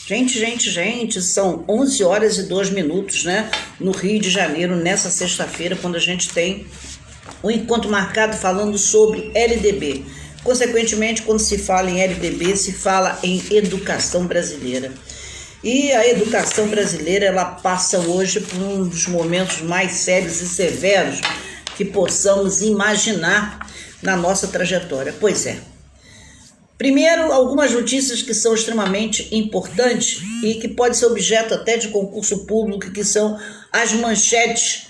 Gente, são 11 horas e 2 minutos, né? No Rio de Janeiro, nessa sexta-feira, quando a gente tem um encontro marcado falando sobre LDB. Consequentemente, quando se fala em LDB, se fala em educação brasileira. E a educação brasileira, ela passa hoje por um dos momentos mais sérios e severos que possamos imaginar na nossa trajetória. Pois é. Primeiro, algumas notícias que são extremamente importantes e que podem ser objeto até de concurso público, que são as manchetes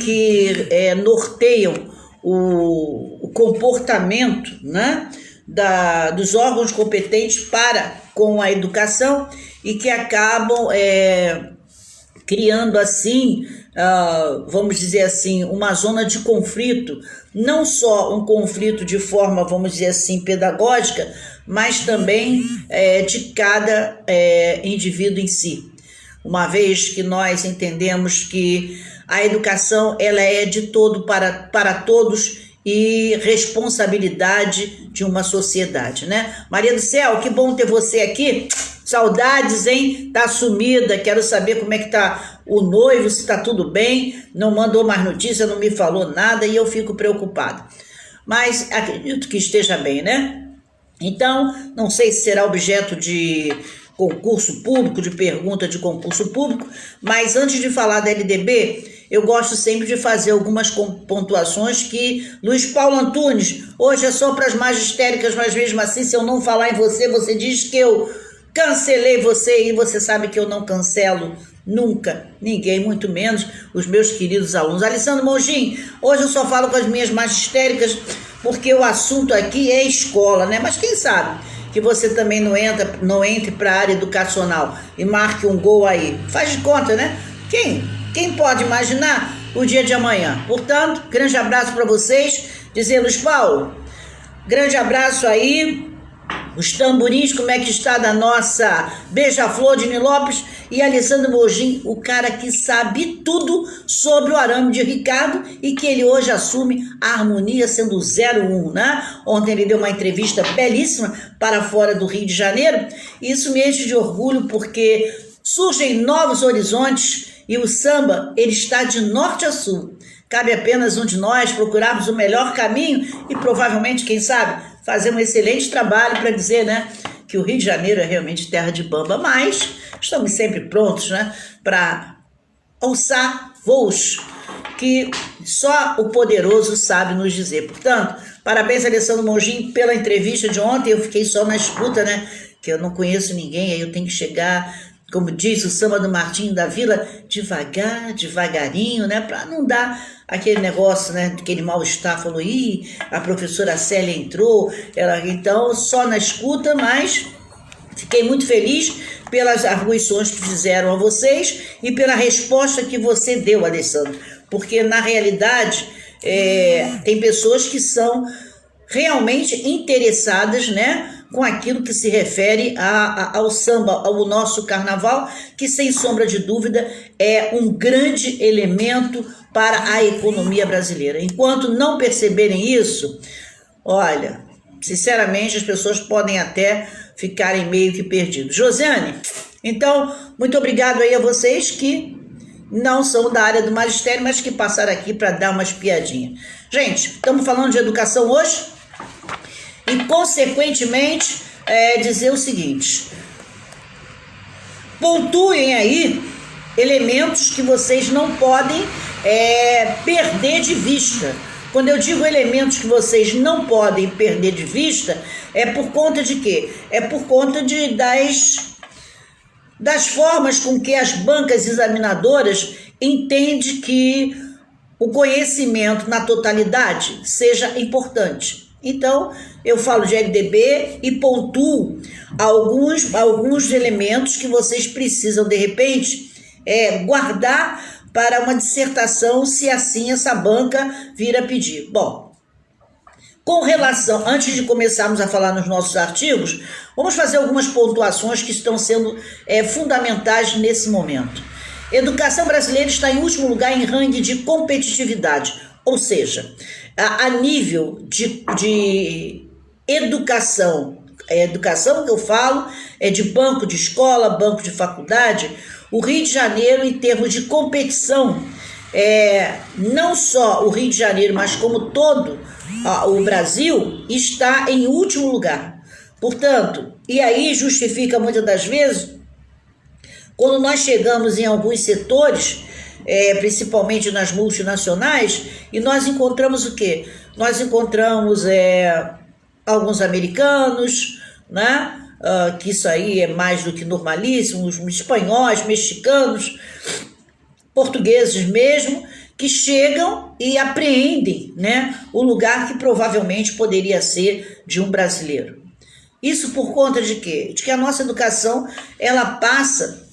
que norteiam o comportamento, né, dos órgãos competentes para com a educação e que acabam criando assim, vamos dizer assim, uma zona de conflito, não só um conflito de forma, vamos dizer assim, pedagógica, mas também de cada indivíduo em si. Uma vez que nós entendemos que a educação ela é de todo para todos e responsabilidade de uma sociedade, né? Maria do Céu, que bom ter você aqui. Saudades, hein? Tá sumida, quero saber como é que tá o noivo, se tá tudo bem. Não mandou mais notícia, não me falou nada e eu fico preocupada. Mas acredito que esteja bem, né? Então, não sei se será objeto de concurso público, de pergunta de concurso público, mas antes de falar da LDB, eu gosto sempre de fazer algumas pontuações que Luiz Paulo Antunes, hoje é só para as magistéricas, mas mesmo assim, se eu não falar em você, você diz que eu cancelei você e você sabe que eu não cancelo nunca ninguém, muito menos os meus queridos alunos. Alessandro Mongin, hoje eu só falo com as minhas magistéricas porque o assunto aqui é escola, né? Mas quem sabe que você também não entre para a área educacional e marque um gol aí. Faz de conta, né? Quem pode imaginar o dia de amanhã? Portanto, grande abraço para vocês. Dizer, Luiz Paulo, grande abraço aí. Os tamborins, como é que está da nossa Beija-Flor de Nilópolis e Alessandro Mongin, o cara que sabe tudo sobre o arame de Ricardo e que ele hoje assume a harmonia sendo 01, né? Ontem ele deu uma entrevista belíssima para fora do Rio de Janeiro e isso me enche de orgulho porque surgem novos horizontes e o samba, ele está de norte a sul. Cabe apenas um de nós procurarmos o melhor caminho e provavelmente, quem sabe, fazer um excelente trabalho para dizer, né, que o Rio de Janeiro é realmente terra de bamba, mas estamos sempre prontos, né, para alçar voos que só o poderoso sabe nos dizer. Portanto, parabéns, Alessandro Mongin, pela entrevista de ontem. Eu fiquei só na escuta, né, que eu não conheço ninguém, aí eu tenho que chegar, como diz o samba do Martinho da Vila, devagarinho, né, para não dar aquele negócio, né, aquele mal-estar, falou, a professora Célia entrou, então só na escuta, mas fiquei muito feliz pelas arguições que fizeram a vocês e pela resposta que você deu, Alessandro, porque na realidade tem pessoas que são realmente interessadas, né, com aquilo que se refere ao samba, ao nosso carnaval, que sem sombra de dúvida é um grande elemento para a economia brasileira. Enquanto não perceberem isso, olha, sinceramente as pessoas podem até ficarem meio que perdidos. Josiane, então, muito obrigado aí a vocês que não são da área do magistério, mas que passaram aqui para dar umas piadinhas. Gente, estamos falando de educação hoje e, consequentemente, dizer o seguinte: pontuem aí elementos que vocês não podem perder de vista. Quando eu digo elementos que vocês não podem perder de vista, é por conta de quê? É por conta das formas com que as bancas examinadoras entendem que o conhecimento na totalidade seja importante. Então, eu falo de LDB e pontuo alguns elementos que vocês precisam, de repente, guardar para uma dissertação, se assim essa banca vir a pedir. Bom, com relação, antes de começarmos a falar nos nossos artigos, vamos fazer algumas pontuações que estão sendo fundamentais nesse momento. Educação brasileira está em último lugar em ranking de competitividade, ou seja, a nível de educação a educação que eu falo é de banco de escola, banco de faculdade. O Rio de Janeiro, em termos de competição, não só o Rio de Janeiro, mas como todo o Brasil, está em último lugar. Portanto, e aí justifica muitas das vezes, quando nós chegamos em alguns setores, principalmente nas multinacionais, e nós encontramos o quê? Nós encontramos alguns americanos, né? Que isso aí é mais do que normalíssimo, os espanhóis, mexicanos, portugueses mesmo, que chegam e apreendem, né, o lugar que provavelmente poderia ser de um brasileiro. Isso por conta de quê? De que a nossa educação, ela passa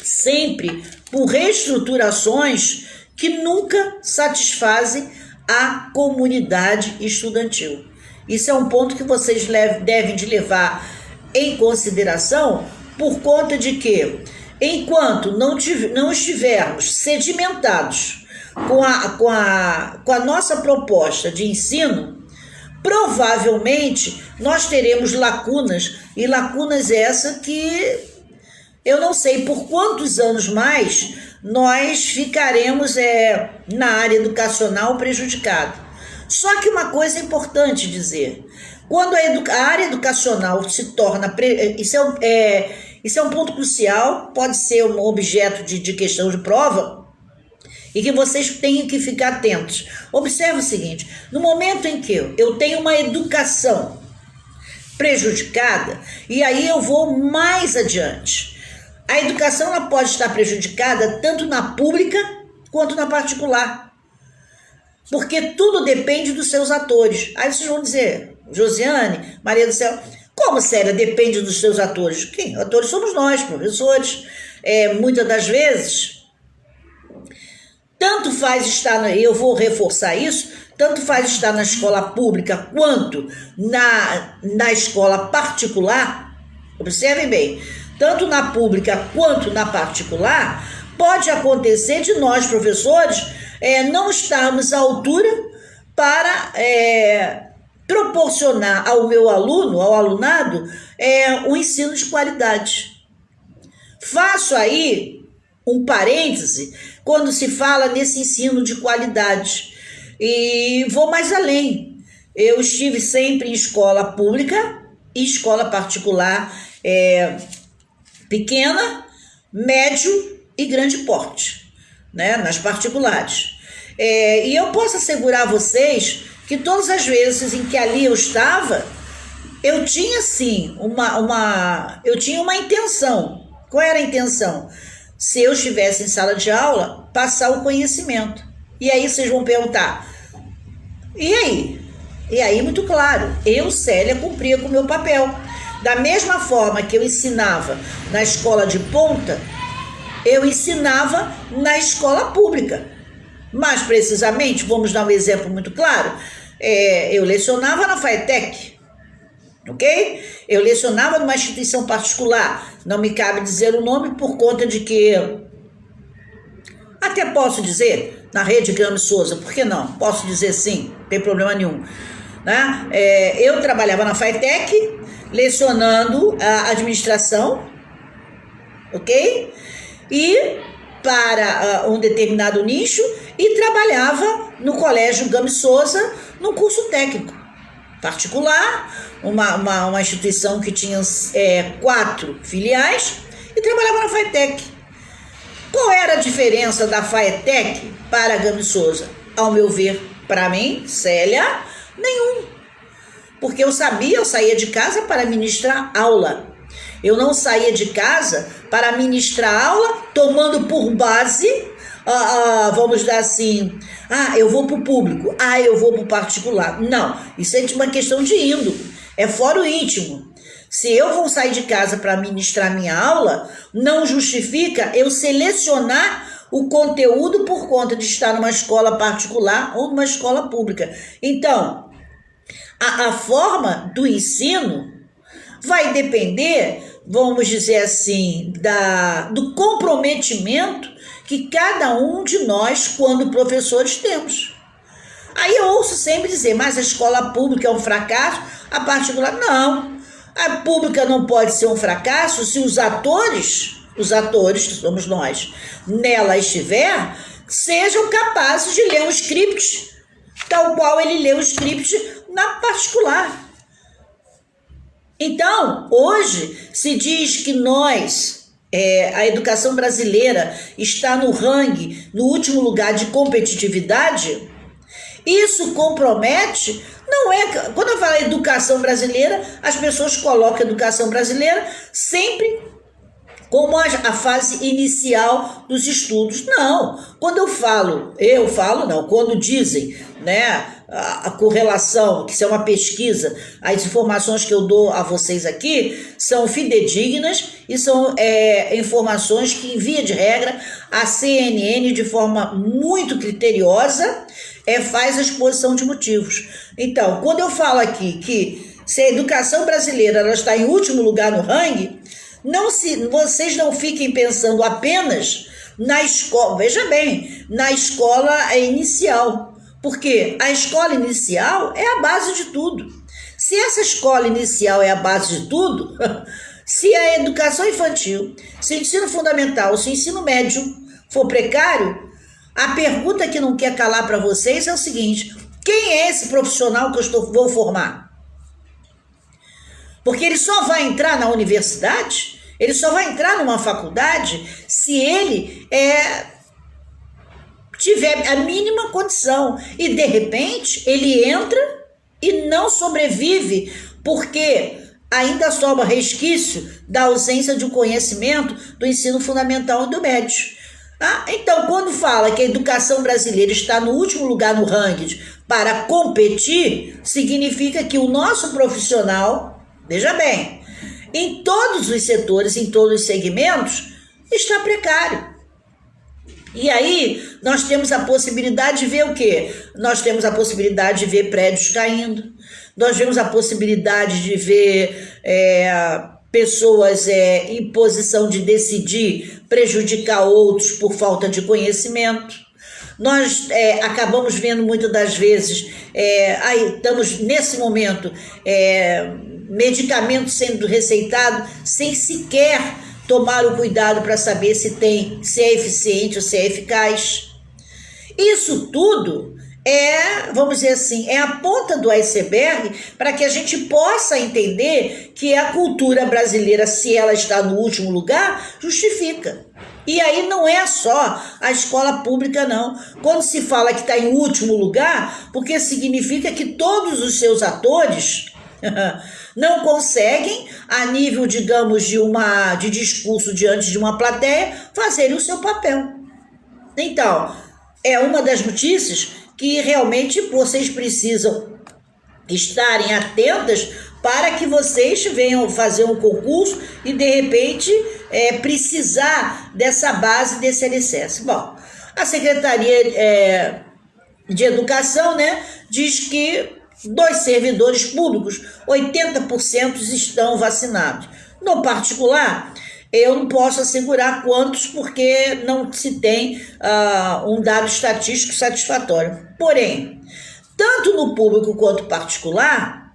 sempre por reestruturações que nunca satisfazem a comunidade estudantil. Isso é um ponto que vocês devem de levar em consideração, por conta de que, enquanto não estivermos sedimentados com a nossa proposta de ensino, provavelmente nós teremos lacunas, e lacunas essa que eu não sei por quantos anos mais nós ficaremos na área educacional prejudicado. Só que uma coisa é importante dizer: quando a área educacional se torna... Isso é um ponto crucial, pode ser um objeto de questão de prova, e que vocês tenham que ficar atentos. Observe o seguinte: no momento em que eu tenho uma educação prejudicada, e aí eu vou mais adiante, a educação ela pode estar prejudicada tanto na pública quanto na particular, porque tudo depende dos seus atores. Aí vocês vão dizer: Josiane, Maria do Céu, como, Célia, depende dos seus atores? Quem? Atores somos nós, professores. Muitas das vezes, tanto faz estar, eu vou reforçar isso, tanto faz estar na escola pública quanto na escola particular. Observem bem, tanto na pública quanto na particular, pode acontecer de nós, professores, não estarmos à altura para proporcionar ao meu aluno, ao alunado, um ensino de qualidade. Faço aí um parêntese quando se fala nesse ensino de qualidade, e vou mais além. Eu estive sempre em escola pública e escola particular, pequena, médio e grande porte, né, nas particulares. E eu posso assegurar a vocês que todas as vezes em que ali eu estava, eu tinha sim eu tinha uma intenção. Qual era a intenção? Se eu estivesse em sala de aula, passar o conhecimento. E aí vocês vão perguntar: e aí? E aí, muito claro, eu, Célia, cumpria com o meu papel. Da mesma forma que eu ensinava na escola de ponta, eu ensinava na escola pública. Mais precisamente, vamos dar um exemplo muito claro, eu lecionava na FATEC, ok? Eu lecionava numa instituição particular, não me cabe dizer o nome por conta de que, até posso dizer, na rede Grame Souza, por que não? Posso dizer sim, não tem problema nenhum, né? Eu trabalhava na FATEC, lecionando a administração, ok? E para um determinado nicho, e trabalhava no Colégio Grame Souza, num curso técnico particular, uma instituição que tinha 4 filiais, e trabalhava na FATEC. Qual era a diferença da FATEC para a Grame Souza? Ao meu ver, para mim, Célia, nenhum. Porque eu saía de casa para ministrar aula. Eu não saía de casa para ministrar aula tomando por base, vamos dar assim, eu vou para o público, eu vou para o particular. Não, isso é uma questão de índole, é fora o íntimo. Se eu vou sair de casa para ministrar minha aula, não justifica eu selecionar o conteúdo por conta de estar numa escola particular ou numa escola pública. Então, a forma do ensino vai depender, vamos dizer assim, do comprometimento que cada um de nós, quando professores, temos. Aí eu ouço sempre dizer: mas a escola pública é um fracasso, a particular não. A pública não pode ser um fracasso se os atores, que somos nós, nela estiver, sejam capazes de ler um script tal qual ele lê o script na particular. Então, hoje se diz que a educação brasileira está no ranking, no último lugar de competitividade. Isso compromete, não é... Quando eu falo educação brasileira, as pessoas colocam a educação brasileira sempre como a fase inicial dos estudos. Não, quando quando dizem, né, a correlação, que isso é uma pesquisa, as informações que eu dou a vocês aqui são fidedignas e são informações que, em via de regra, a CNN, de forma muito criteriosa, faz a exposição de motivos. Então, quando eu falo aqui que se a educação brasileira ela está em último lugar no ranking, vocês não fiquem pensando apenas na escola, veja bem, na escola inicial, porque a escola inicial é a base de tudo. Se essa escola inicial é a base de tudo, se a educação infantil, se o ensino fundamental, se o ensino médio for precário, a pergunta que não quer calar para vocês é o seguinte: quem é esse profissional que vou formar? Porque ele só vai entrar na universidade, ele só vai entrar numa faculdade se ele tiver a mínima condição. E, de repente, ele entra e não sobrevive, porque ainda sobra resquício da ausência de um conhecimento do ensino fundamental e do médio. Então, quando fala que a educação brasileira está no último lugar no ranking para competir, significa que o nosso profissional, veja bem, em todos os setores, em todos os segmentos, está precário. E aí, nós temos a possibilidade de ver o quê? Nós temos a possibilidade de ver prédios caindo, nós vemos a possibilidade de ver pessoas em posição de decidir prejudicar outros por falta de conhecimento. Nós acabamos vendo muitas das vezes, estamos nesse momento, medicamento sendo receitado sem sequer tomar o cuidado para saber se é eficiente ou se é eficaz. Isso tudo vamos dizer assim, é a ponta do iceberg para que a gente possa entender que a cultura brasileira, se ela está no último lugar, justifica. E aí não é só a escola pública, não. Quando se fala que está em último lugar, porque significa que todos os seus atores não conseguem, a nível, digamos, de discurso diante de uma plateia, fazerem o seu papel. Então, é uma das notícias que realmente vocês precisam estarem atentas para que vocês venham fazer um concurso e, de repente, precisar dessa base, desse alicerce. Bom, a Secretaria de Educação, né, diz que dos servidores públicos, 80% estão vacinados. No particular, eu não posso assegurar quantos, porque não se tem um dado estatístico satisfatório. Porém, tanto no público quanto particular,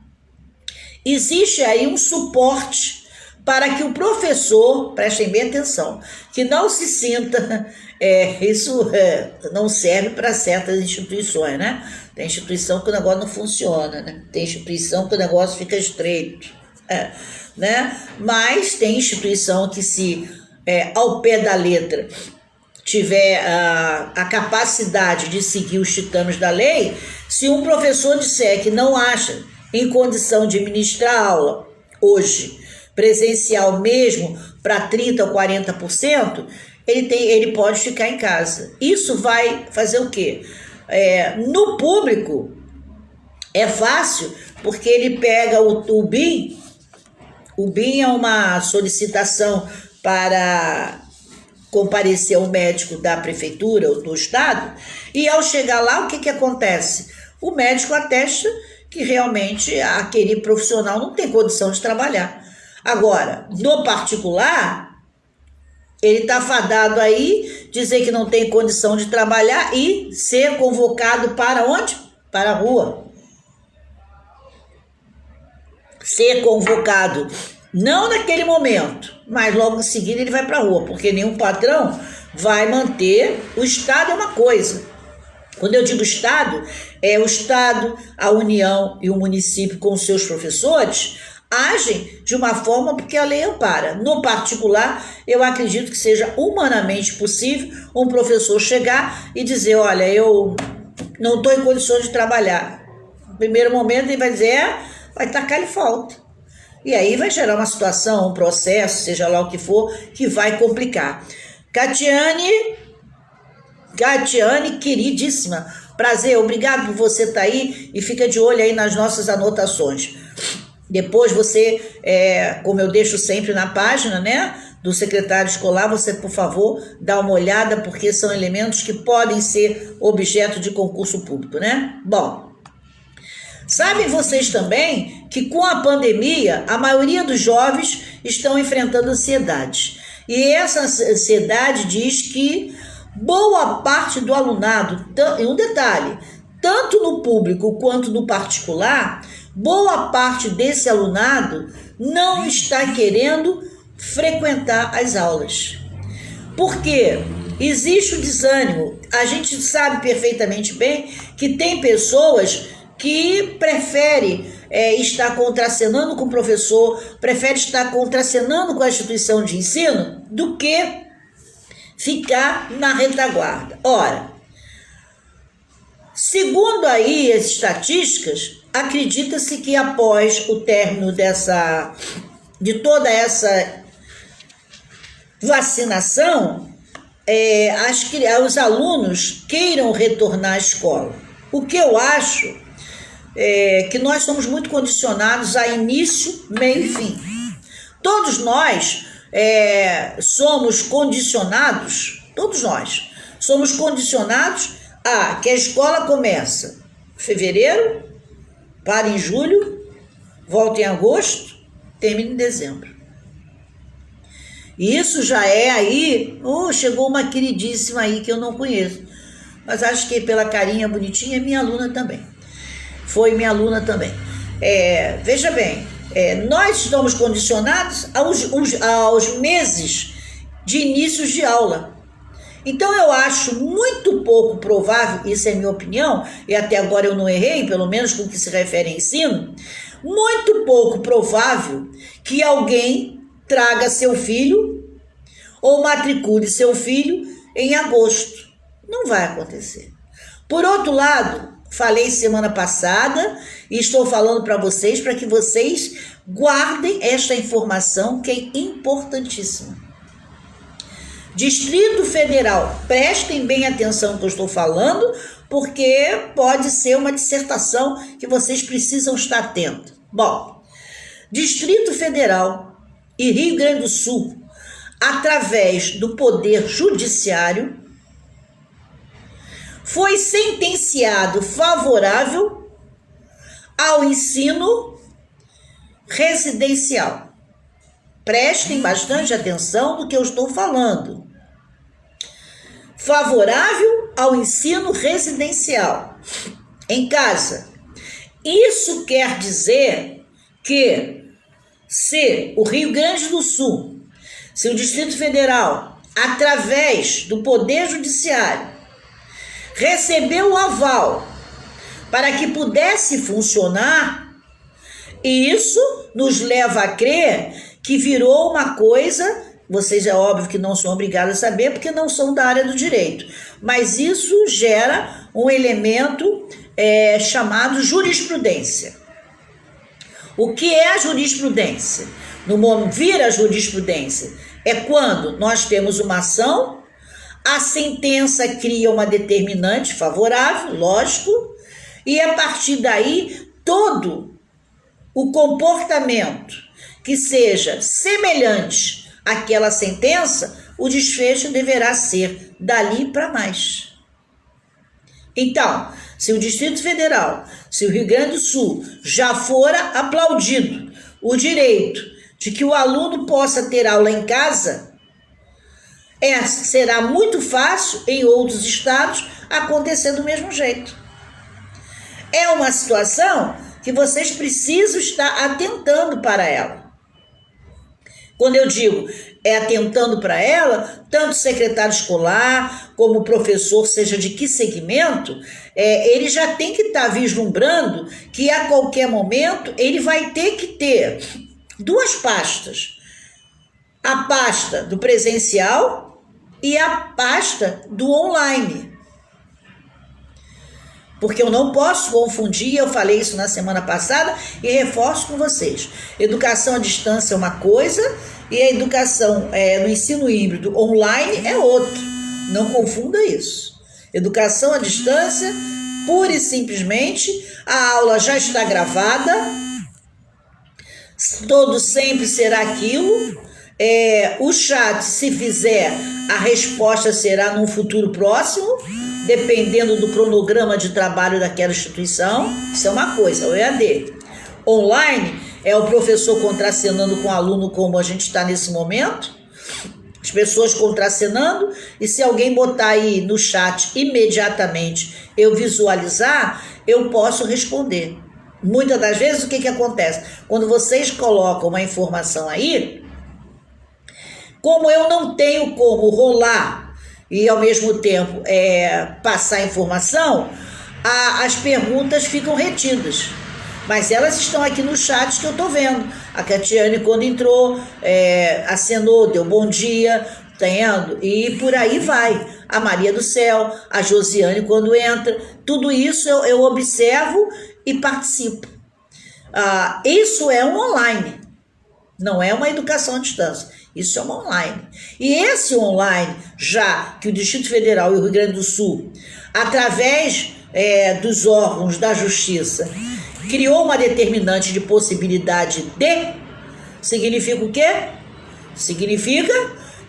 existe aí um suporte para que o professor, prestem bem atenção, que não se sinta, isso não serve para certas instituições, né? Tem instituição que o negócio não funciona, né? Tem instituição que o negócio fica estreito, né? Mas tem instituição que, se ao pé da letra tiver a capacidade de seguir os ditames da lei, se um professor disser que não acha em condição de ministrar aula hoje, presencial mesmo, para 30% ou 40%, ele pode ficar em casa. Isso vai fazer o quê? No público é fácil, porque ele pega o BIM. O BIM é uma solicitação para comparecer ao médico da prefeitura ou do estado, e ao chegar lá, o que acontece? O médico atesta que realmente aquele profissional não tem condição de trabalhar. Agora, no particular, ele está fadado aí dizer que não tem condição de trabalhar e ser convocado para onde? Para a rua. ser convocado, não naquele momento, mas logo em seguida ele vai para a rua, porque nenhum patrão vai manter. O Estado é uma coisa. Quando eu digo Estado, é o Estado, a União e o município com os seus professores agem de uma forma porque a lei ampara. No particular, eu acredito que seja humanamente possível um professor chegar e dizer, olha, eu não estou em condições de trabalhar. No primeiro momento ele vai dizer, vai tacar-lhe falta. E aí vai gerar uma situação, um processo, seja lá o que for, que vai complicar. Catiane, queridíssima, prazer, obrigado por você estar aí e fica de olho aí nas nossas anotações. Depois você, como eu deixo sempre na página, né, do secretário escolar, você, por favor, dá uma olhada, porque são elementos que podem ser objeto de concurso público, né? Bom, sabem vocês também que com a pandemia, a maioria dos jovens estão enfrentando ansiedade. E essa ansiedade diz que boa parte do alunado, e um detalhe, tanto no público quanto no particular, boa parte desse alunado não está querendo frequentar as aulas. Por quê? Existe o desânimo. A gente sabe perfeitamente bem que tem pessoas que preferem estar contracenando com o professor, prefere estar contracenando com a instituição de ensino do que ficar na retaguarda. Ora, segundo aí as estatísticas, acredita-se que após o término de toda essa vacinação, os alunos queiram retornar à escola. O que eu acho que nós somos muito condicionados a início, meio e fim. Todos nós somos condicionados a que a escola começa em fevereiro, para em julho, volta em agosto, termina em dezembro. E isso já é aí, chegou uma queridíssima aí que eu não conheço, mas acho que pela carinha bonitinha é minha aluna também. Foi minha aluna também. Veja bem, nós estamos condicionados aos meses de inícios de aula. Então eu acho muito pouco provável, isso é minha opinião, e até agora eu não errei, pelo menos com o que se refere a ensino, muito pouco provável que alguém traga seu filho ou matricule seu filho em agosto. Não vai acontecer. Por outro lado, falei semana passada e estou falando para vocês para que vocês guardem esta informação que é importantíssima. Distrito Federal, prestem bem atenção no que eu estou falando, porque pode ser uma dissertação que vocês precisam estar atentos. Bom, Distrito Federal e Rio Grande do Sul, através do Poder Judiciário, foi sentenciado favorável ao ensino residencial. Prestem bastante atenção no que eu estou falando. Favorável ao ensino residencial em casa. Isso quer dizer que se o Rio Grande do Sul, se o Distrito Federal, através do Poder Judiciário, recebeu o aval para que pudesse funcionar, isso nos leva a crer que virou uma coisa, vocês é óbvio que não são obrigados a saber porque não são da área do direito, mas isso gera um elemento chamado jurisprudência. O que é a jurisprudência? Vira jurisprudência é quando nós temos uma ação, a sentença cria uma determinante favorável, lógico, e a partir daí todo o comportamento que seja semelhante àquela sentença, o desfecho deverá ser dali para mais. Então, se o Distrito Federal, se o Rio Grande do Sul já fora aplaudido o direito de que o aluno possa ter aula em casa, será muito fácil em outros estados acontecer do mesmo jeito. É uma situação que vocês precisam estar atentando para ela. Quando eu digo atentando para ela, tanto o secretário escolar como o professor, seja de que segmento, ele já tem que estar vislumbrando que a qualquer momento ele vai ter que ter duas pastas. A pasta do presencial e a pasta do online. Porque eu não posso confundir, eu falei isso na semana passada e reforço com vocês. Educação à distância é uma coisa e a educação no ensino híbrido online é outra. Não confunda isso. Educação à distância, pura e simplesmente, a aula já está gravada, todo sempre será aquilo. O chat, se fizer, a resposta será num futuro próximo, dependendo do cronograma de trabalho daquela instituição. Isso é uma coisa, o EAD. Online é o professor contracenando com o aluno, como a gente está nesse momento, as pessoas contracenando, e se alguém botar aí no chat imediatamente eu visualizar, eu posso responder. Muitas das vezes o que acontece? Quando vocês colocam uma informação aí, como eu não tenho como rolar e ao mesmo tempo passar informação, as perguntas ficam retidas. Mas elas estão aqui no chat que eu estou vendo. A Catiane, quando entrou, acenou, deu bom dia, tá vendo? E por aí vai. A Maria do Céu, a Josiane, quando entra, tudo isso eu observo e participo. Isso é um online, não é uma educação à distância. Isso é um online. E esse online, já que o Distrito Federal e o Rio Grande do Sul, através dos órgãos da Justiça, criou uma determinante de possibilidade de, significa o quê? Significa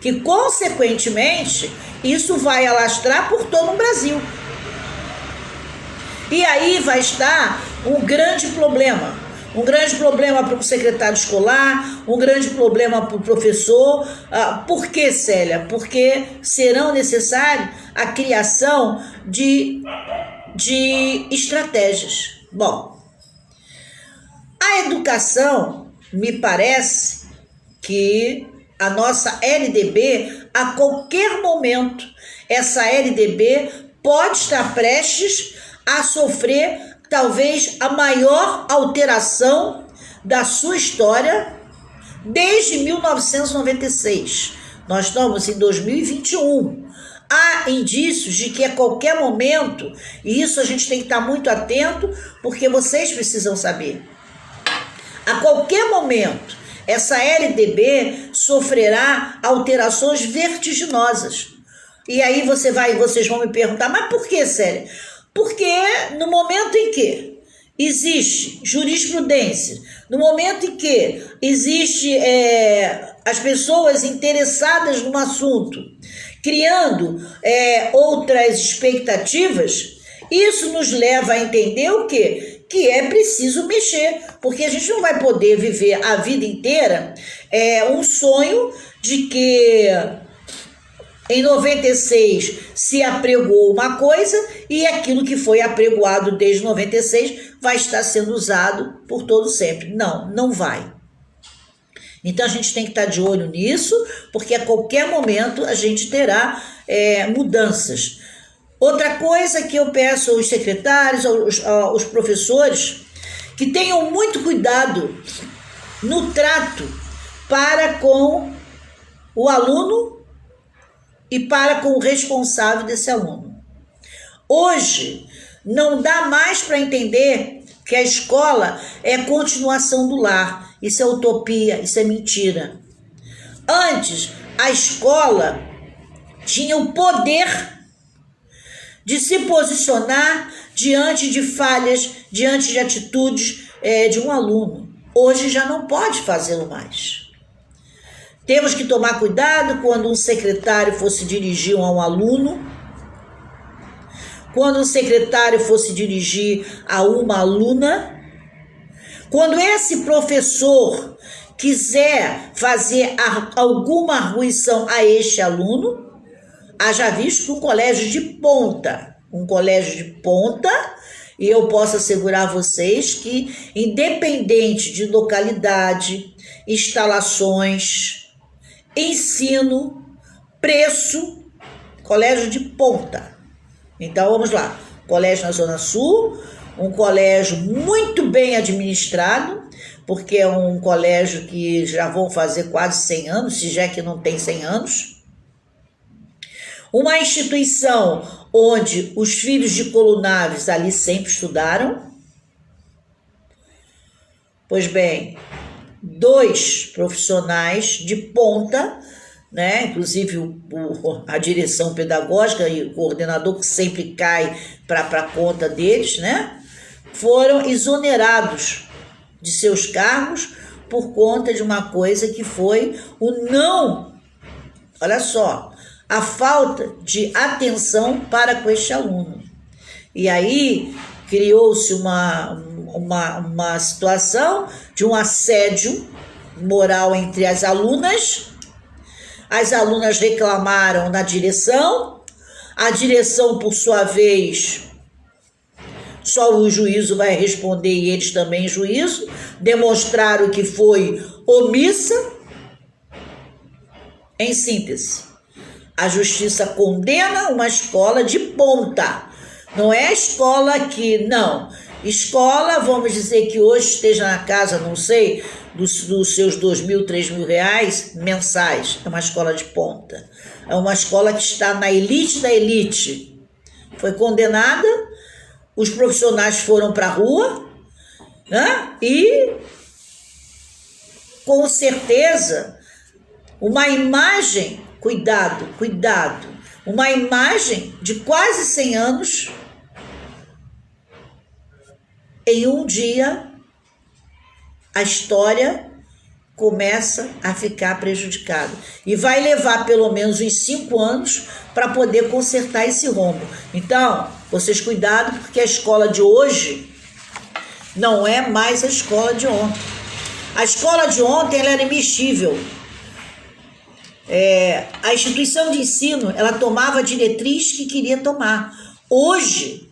que, consequentemente, isso vai alastrar por todo o Brasil. E aí vai estar um grande problema. Um grande problema para o secretário escolar, um grande problema para o professor. Por que, Célia? Porque serão necessárias a criação de estratégias. Bom, a educação, me parece que a nossa LDB, a qualquer momento, essa LDB pode estar prestes a sofrer talvez a maior alteração da sua história desde 1996. Nós estamos em 2021. Há indícios de que a qualquer momento, e isso a gente tem que estar muito atento, porque vocês precisam saber, a qualquer momento, essa LDB sofrerá alterações vertiginosas. E aí vocês vão me perguntar, mas por que, Célia? Porque no momento em que existe jurisprudência, no momento em que existe as pessoas interessadas no assunto, criando outras expectativas, isso nos leva a entender o quê? Que é preciso mexer, porque a gente não vai poder viver a vida inteira um sonho de que em 96 se apregou uma coisa e aquilo que foi apregoado desde 96 vai estar sendo usado por todo sempre. Não, não vai. Então a gente tem que estar de olho nisso, porque a qualquer momento a gente terá mudanças. Outra coisa que eu peço aos secretários, aos professores, que tenham muito cuidado no trato para com o aluno e para com o responsável desse aluno. Hoje, não dá mais para entender que a escola é continuação do lar. Isso é utopia, isso é mentira. Antes, a escola tinha o poder de se posicionar diante de falhas, diante de atitudes de um aluno. Hoje já não pode fazê-lo mais. Temos que tomar cuidado quando um secretário fosse dirigir a um aluno, quando um secretário fosse dirigir a uma aluna, quando esse professor quiser fazer alguma argüição a este aluno. Haja visto que um colégio de ponta E eu posso assegurar a vocês que, independente de localidade, instalações, ensino, preço, colégio de ponta. Então vamos lá, colégio na Zona Sul, um colégio muito bem administrado, porque é um colégio que já vão fazer quase 100 anos, se já é que não tem 100 anos. Uma instituição onde os filhos de colunares ali sempre estudaram. Pois bem, 2 profissionais de ponta, né? Inclusive a direção pedagógica e o coordenador, que sempre cai para conta deles, né? Foram exonerados de seus cargos por conta de uma coisa que foi o não, olha só, a falta de atenção para com este aluno. E aí criou-se uma situação de um assédio moral entre as alunas reclamaram na direção, a direção, por sua vez, só o juízo vai responder e eles também juízo, demonstraram que foi omissa. Em síntese, a justiça condena uma escola de ponta, não é a escola que, não, escola, vamos dizer que hoje esteja na casa, não sei, dos seus 2.000, 3.000 reais mensais, é uma escola de ponta, é uma escola que está na elite da elite, foi condenada, os profissionais foram para a rua, né? E com certeza uma imagem, cuidado, uma imagem de quase 100 anos, em um dia a história começa a ficar prejudicada. E vai levar pelo menos uns 5 anos para poder consertar esse rombo. Então, vocês cuidado, porque a escola de hoje não é mais a escola de ontem. A escola de ontem ela era imexível. A instituição de ensino, ela tomava a diretriz que queria tomar. Hoje,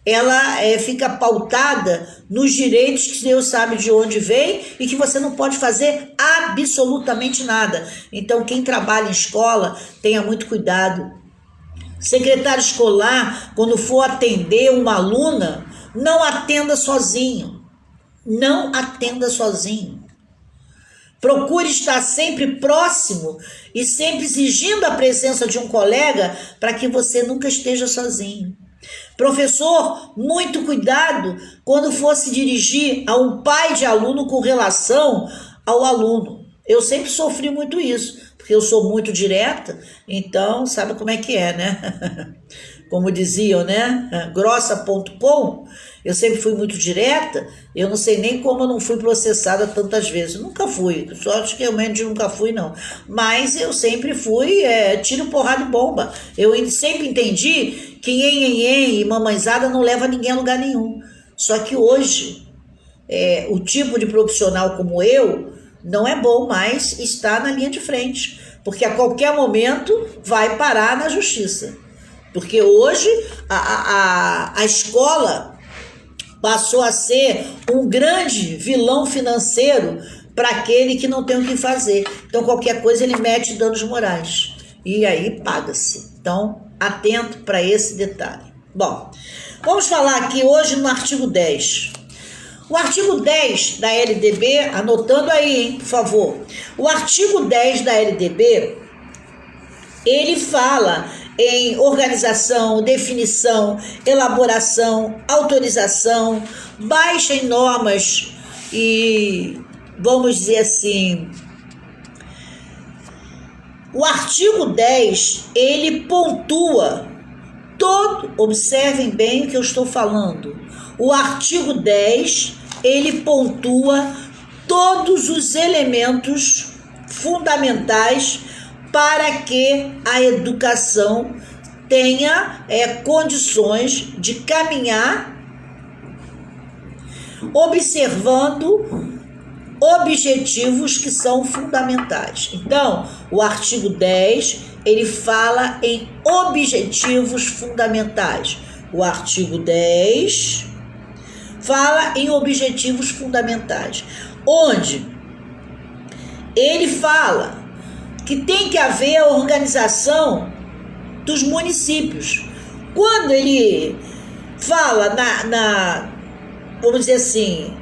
ela fica pautada nos direitos que Deus sabe de onde vem e que você não pode fazer absolutamente nada. Então, quem trabalha em escola, tenha muito cuidado. Secretário escolar, quando for atender uma aluna, não atenda sozinho. Não atenda sozinho. Procure estar sempre próximo e sempre exigindo a presença de um colega para que você nunca esteja sozinho. Professor, muito cuidado quando for se dirigir a um pai de aluno com relação ao aluno. Eu sempre sofri muito isso, porque eu sou muito direta, então sabe como é que é, né? Como diziam, né? Grossa.com, eu sempre fui muito direta, eu não sei nem como eu não fui processada tantas vezes. Nunca fui, só acho que realmente nunca fui, não. Mas eu sempre fui tiro, porrada e bomba. Eu sempre entendi que nhenhenhen e mamãezada não leva ninguém a lugar nenhum. Só que hoje, o tipo de profissional como eu não é bom mais estar na linha de frente, porque a qualquer momento vai parar na justiça. Porque hoje a escola passou a ser um grande vilão financeiro para aquele que não tem o que fazer. Então, qualquer coisa ele mete danos morais. E aí paga-se. Então, atento para esse detalhe. Bom, vamos falar aqui hoje no artigo 10. O artigo 10 da LDB, anotando aí, hein, por favor. O artigo 10 da LDB, ele fala em organização, definição, elaboração, autorização, baixa em normas e, vamos dizer assim, o artigo 10, ele pontua observem bem o que eu estou falando, o artigo 10, ele pontua todos os elementos fundamentais para que a educação tenha condições de caminhar observando objetivos que são fundamentais. Então, o artigo 10, ele fala em objetivos fundamentais. O artigo 10 fala em objetivos fundamentais, onde ele fala que tem que haver a organização dos municípios. Quando ele fala vamos dizer assim,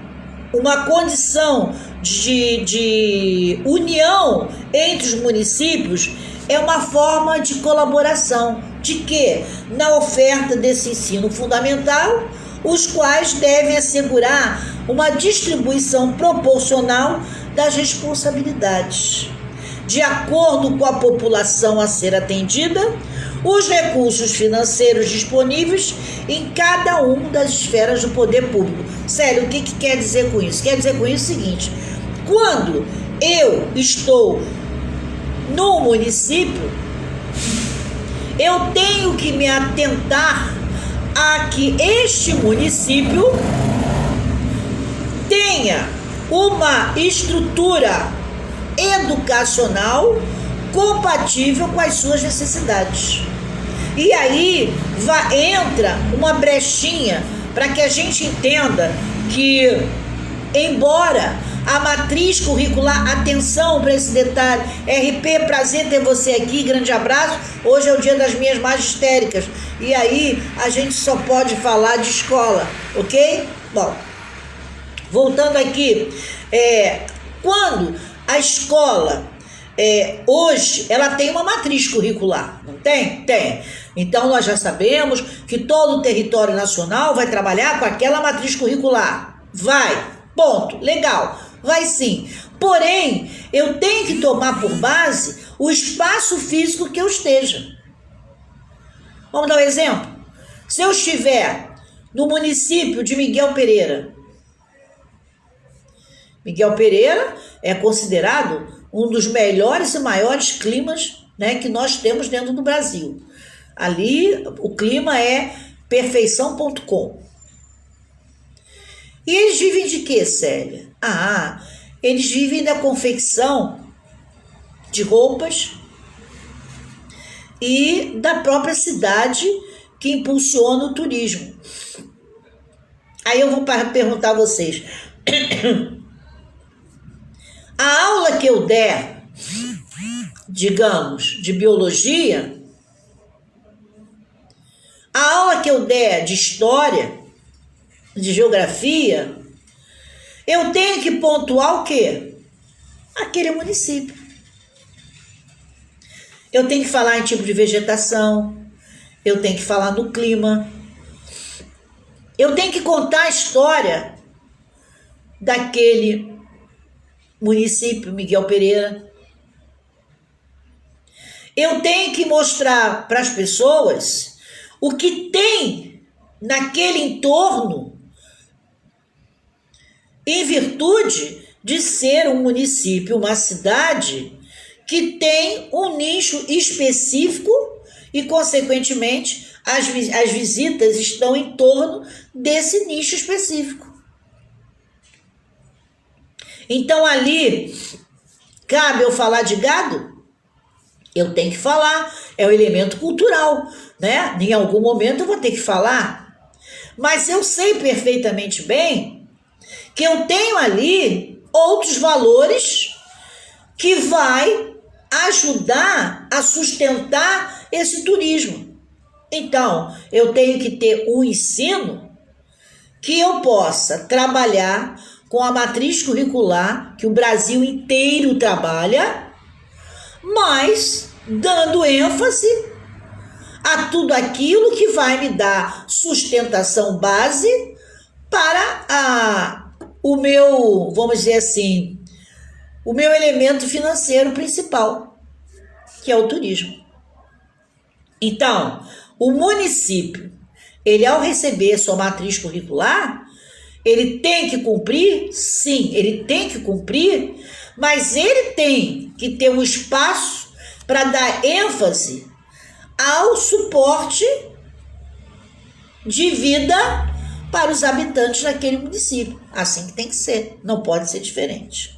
uma condição de união entre os municípios, é uma forma de colaboração, de que na oferta desse ensino fundamental, os quais devem assegurar uma distribuição proporcional das responsabilidades, de acordo com a população a ser atendida, os recursos financeiros disponíveis em cada uma das esferas do poder público. Sério, o que quer dizer com isso? Quer dizer com isso o seguinte: quando eu estou no município, eu tenho que me atentar a que este município tenha uma estrutura educacional compatível com as suas necessidades. E aí entra uma brechinha para que a gente entenda que, embora a matriz curricular, atenção para esse detalhe, RP, prazer ter você aqui, grande abraço, hoje é o dia das minhas magistéricas, e aí a gente só pode falar de escola, ok? Bom, voltando aqui, quando a escola, hoje, ela tem uma matriz curricular, não tem? Tem. Então, nós já sabemos que todo o território nacional vai trabalhar com aquela matriz curricular. Vai, ponto, legal, vai sim. Porém, eu tenho que tomar por base o espaço físico que eu esteja. Vamos dar um exemplo? Se eu estiver no município de Miguel Pereira, Miguel Pereira é considerado um dos melhores e maiores climas, né, que nós temos dentro do Brasil. Ali o clima é perfeição.com. E eles vivem de quê, Célia? Eles vivem da confecção de roupas e da própria cidade que impulsiona o turismo. Aí eu vou perguntar a vocês: a aula que eu der, digamos, de biologia, a aula que eu der de história, de geografia, eu tenho que pontuar o quê? Aquele município. Eu tenho que falar em tipo de vegetação, eu tenho que falar no clima, eu tenho que contar a história daquele município, Miguel Pereira. Eu tenho que mostrar para as pessoas o que tem naquele entorno, em virtude de ser um município, uma cidade que tem um nicho específico e, consequentemente, as visitas estão em torno desse nicho específico. Então, ali, cabe eu falar de gado? Eu tenho que falar, é um elemento cultural, né? Em algum momento eu vou ter que falar. Mas eu sei perfeitamente bem que eu tenho ali outros valores que vai ajudar a sustentar esse turismo. Então, eu tenho que ter um ensino que eu possa trabalhar com a matriz curricular que o Brasil inteiro trabalha, mas dando ênfase a tudo aquilo que vai me dar sustentação base para o meu, vamos dizer assim, o meu elemento financeiro principal, que é o turismo. Então, o município, ele ao receber sua matriz curricular, ele tem que cumprir? Sim, ele tem que cumprir, mas ele tem que ter um espaço para dar ênfase ao suporte de vida para os habitantes daquele município. Assim que tem que ser, não pode ser diferente.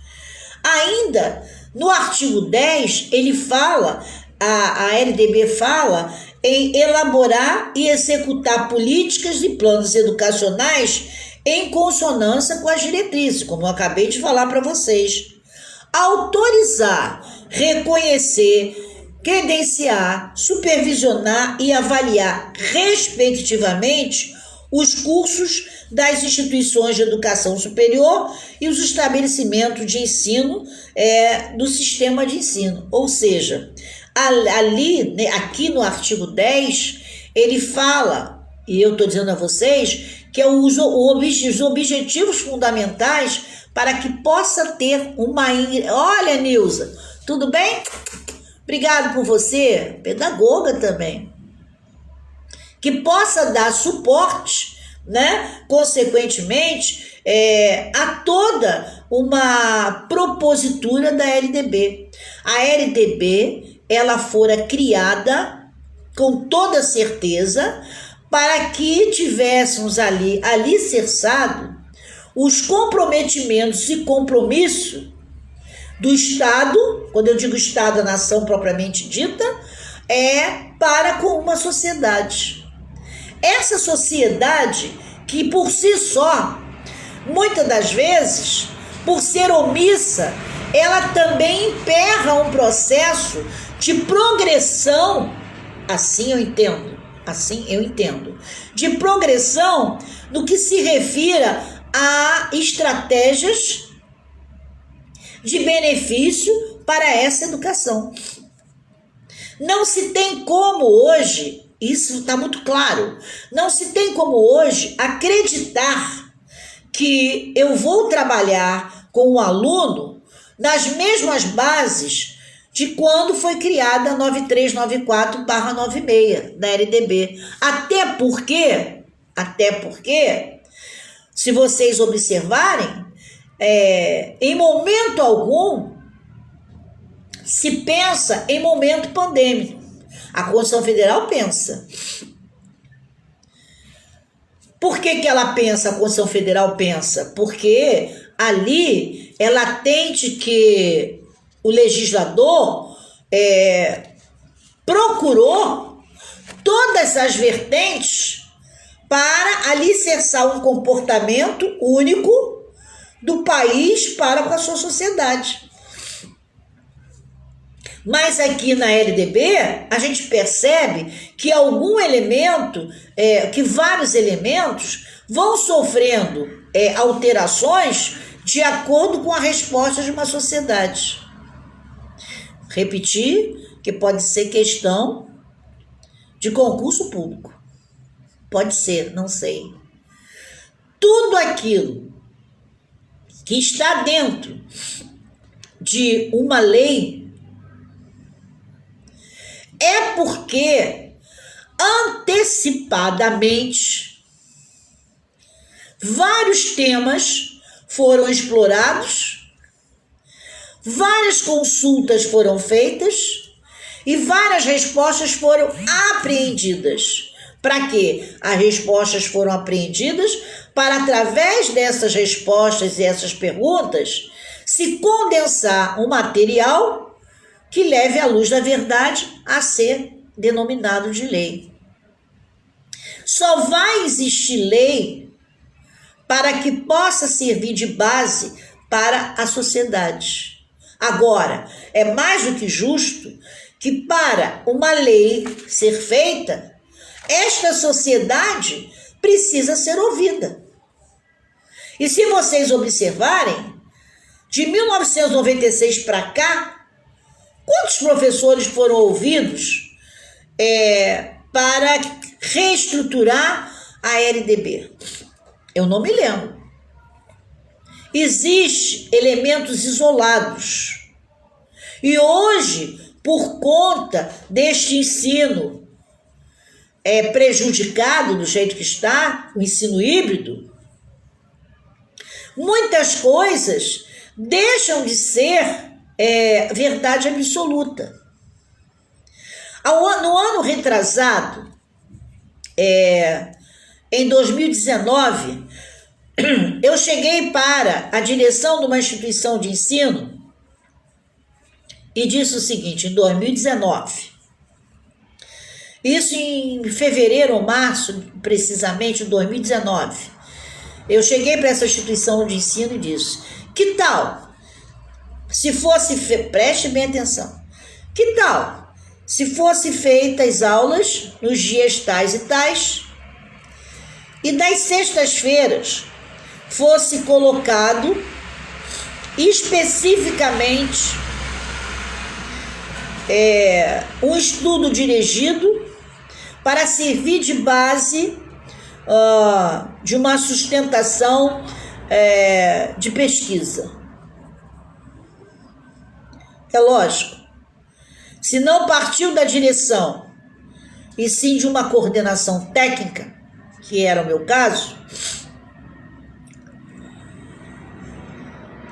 Ainda, no artigo 10, ele fala, a LDB fala em elaborar e executar políticas e planos educacionais em consonância com as diretrizes, como eu acabei de falar para vocês. Autorizar, reconhecer, credenciar, supervisionar e avaliar, respectivamente, os cursos das instituições de educação superior e os estabelecimentos de ensino do sistema de ensino. Ou seja, ali, né, aqui no artigo 10, ele fala, e eu estou dizendo a vocês, que é os objetivos fundamentais para que possa ter uma... Olha, Nilza, tudo bem? Obrigado por você, pedagoga também. Que possa dar suporte, né, consequentemente, a toda uma propositura da LDB. A LDB, ela fora criada com toda certeza para que tivéssemos ali alicerçado os comprometimentos e compromisso do Estado, quando eu digo Estado, a nação propriamente dita, para com uma sociedade. Essa sociedade que por si só, muitas das vezes, por ser omissa, ela também emperra um processo de progressão, assim eu entendo, de progressão no que se refira a estratégias de benefício para essa educação. Não se tem como hoje, isso está muito claro, não se tem como hoje acreditar que eu vou trabalhar com o aluno nas mesmas bases de quando foi criada a 9394/96 da LDB. Até porque, se vocês observarem, em momento algum se pensa em momento pandêmico. A Constituição Federal pensa. Por que ela pensa, a Constituição Federal pensa? Porque ali é latente que o legislador procurou todas as vertentes para alicerçar um comportamento único do país para com a sua sociedade. Mas aqui na LDB, a gente percebe que algum elemento, que vários elementos vão sofrendo alterações de acordo com a resposta de uma sociedade. Repetir que pode ser questão de concurso público. Pode ser, não sei. Tudo aquilo que está dentro de uma lei é porque antecipadamente vários temas foram explorados, várias consultas foram feitas e várias respostas foram apreendidas. Para quê? As respostas foram apreendidas para, através dessas respostas e essas perguntas, se condensar um material que leve à luz da verdade a ser denominado de lei. Só vai existir lei para que possa servir de base para a sociedade. Agora, é mais do que justo que para uma lei ser feita, esta sociedade precisa ser ouvida. E se vocês observarem, de 1996 para cá, quantos professores foram ouvidos para reestruturar a LDB? Eu não me lembro. Existem elementos isolados. E hoje, por conta deste ensino prejudicado do jeito que está, o ensino híbrido, muitas coisas deixam de ser verdade absoluta. No ano retrasado, em 2019, eu cheguei para a direção de uma instituição de ensino e disse o seguinte, em 2019, isso em fevereiro ou março, precisamente, de 2019, Eu cheguei para essa instituição de ensino e disse: que tal se fosse, preste bem atenção, que tal se fosse feitas aulas nos dias tais e tais, e das sextas-feiras fosse colocado especificamente um estudo dirigido para servir de base de uma sustentação de pesquisa. É lógico, se não partiu da direção e sim de uma coordenação técnica, que era o meu caso,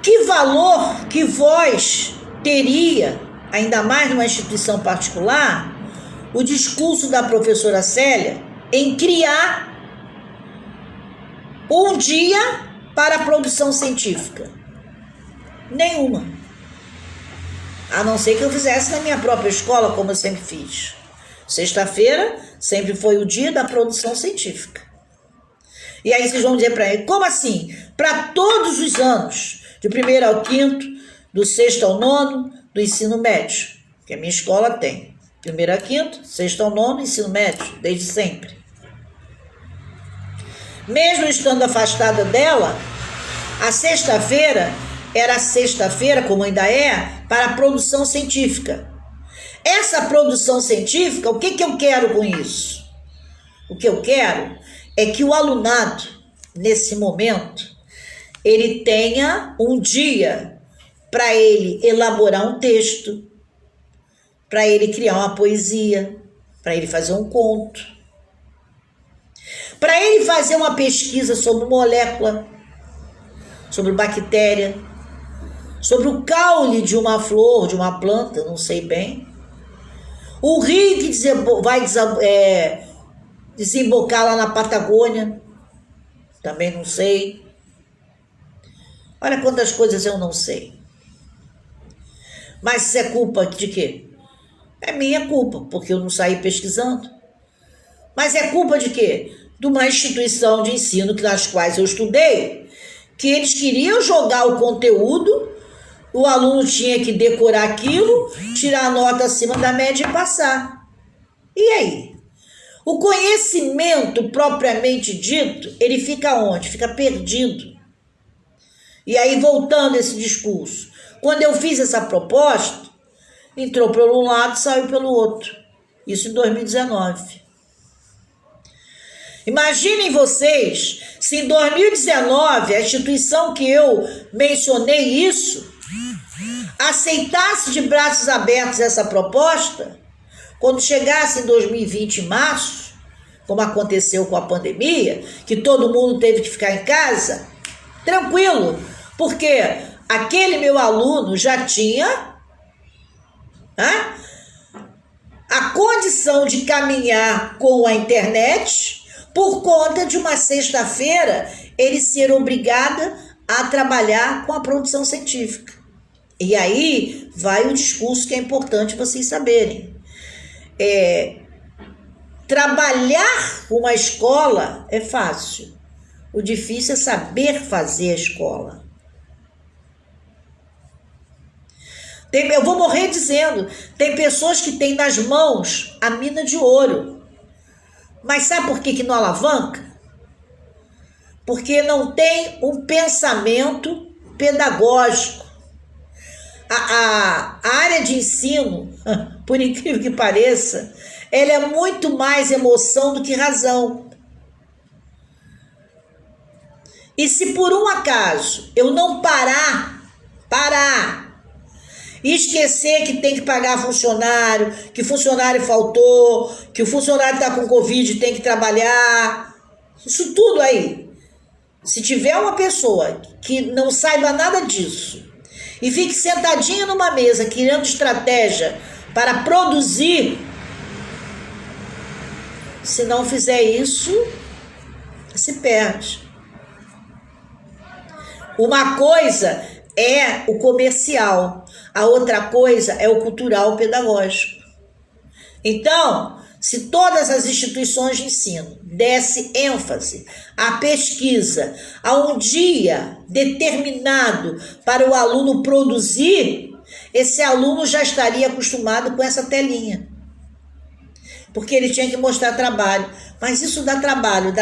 que valor, que voz teria, ainda mais numa instituição particular, o discurso da professora Célia em criar um dia para a produção científica? Nenhuma. A não ser que eu fizesse na minha própria escola, como eu sempre fiz. Sexta-feira sempre foi o dia da produção científica. E aí vocês vão dizer para mim, como assim? Para todos os anos, de 1º ao 5º, do 6º ao 9º, do ensino médio, que a minha escola tem. 1º a 5º, 6º ao 9º, ensino médio, desde sempre. Mesmo estando afastada dela, a sexta-feira era sexta-feira, como ainda é, para a produção científica. Essa produção científica, o que eu quero com isso? O que eu quero é que o alunado, nesse momento, ele tenha um dia para ele elaborar um texto, para ele criar uma poesia, para ele fazer um conto, para ele fazer uma pesquisa sobre molécula, sobre bactéria, sobre o caule de uma flor, de uma planta, não sei bem, o rio que vai desembocar lá na Patagônia, também não sei. Olha quantas coisas eu não sei. Mas isso é culpa de quê? É minha culpa, porque eu não saí pesquisando. Mas é culpa de quê? De uma instituição de ensino nas quais eu estudei, que eles queriam jogar o conteúdo, o aluno tinha que decorar aquilo, tirar a nota acima da média e passar. E aí? O conhecimento propriamente dito, ele fica onde? Fica perdido. E aí, voltando a esse discurso, quando eu fiz essa proposta, entrou pelo um lado e saiu pelo outro. Isso em 2019. Imaginem vocês, se em 2019 a instituição que eu mencionei isso, aceitasse de braços abertos essa proposta, quando chegasse em 2020, em março, como aconteceu com a pandemia, que todo mundo teve que ficar em casa, tranquilo, porque aquele meu aluno já tinha a condição de caminhar com a internet por conta de uma sexta-feira ele ser obrigado a trabalhar com a produção científica. E aí vai o discurso que é importante vocês saberem. Trabalhar uma escola é fácil. O difícil é saber fazer a escola. Eu vou morrer dizendo, tem pessoas que têm nas mãos a mina de ouro. Mas sabe por que não alavanca? Porque não tem um pensamento pedagógico. A área de ensino, por incrível que pareça, ela é muito mais emoção do que razão. E se por um acaso eu não parar, e esquecer que tem que pagar funcionário, que funcionário faltou, que o funcionário está com Covid e tem que trabalhar, isso tudo aí. Se tiver uma pessoa que não saiba nada disso e fique sentadinha numa mesa criando estratégia para produzir, se não fizer isso, se perde. Uma coisa é o comercial, a outra coisa é o cultural pedagógico. Então, se todas as instituições de ensino dessem ênfase à pesquisa, a um dia determinado para o aluno produzir, esse aluno já estaria acostumado com essa telinha. Porque ele tinha que mostrar trabalho. Mas isso dá trabalho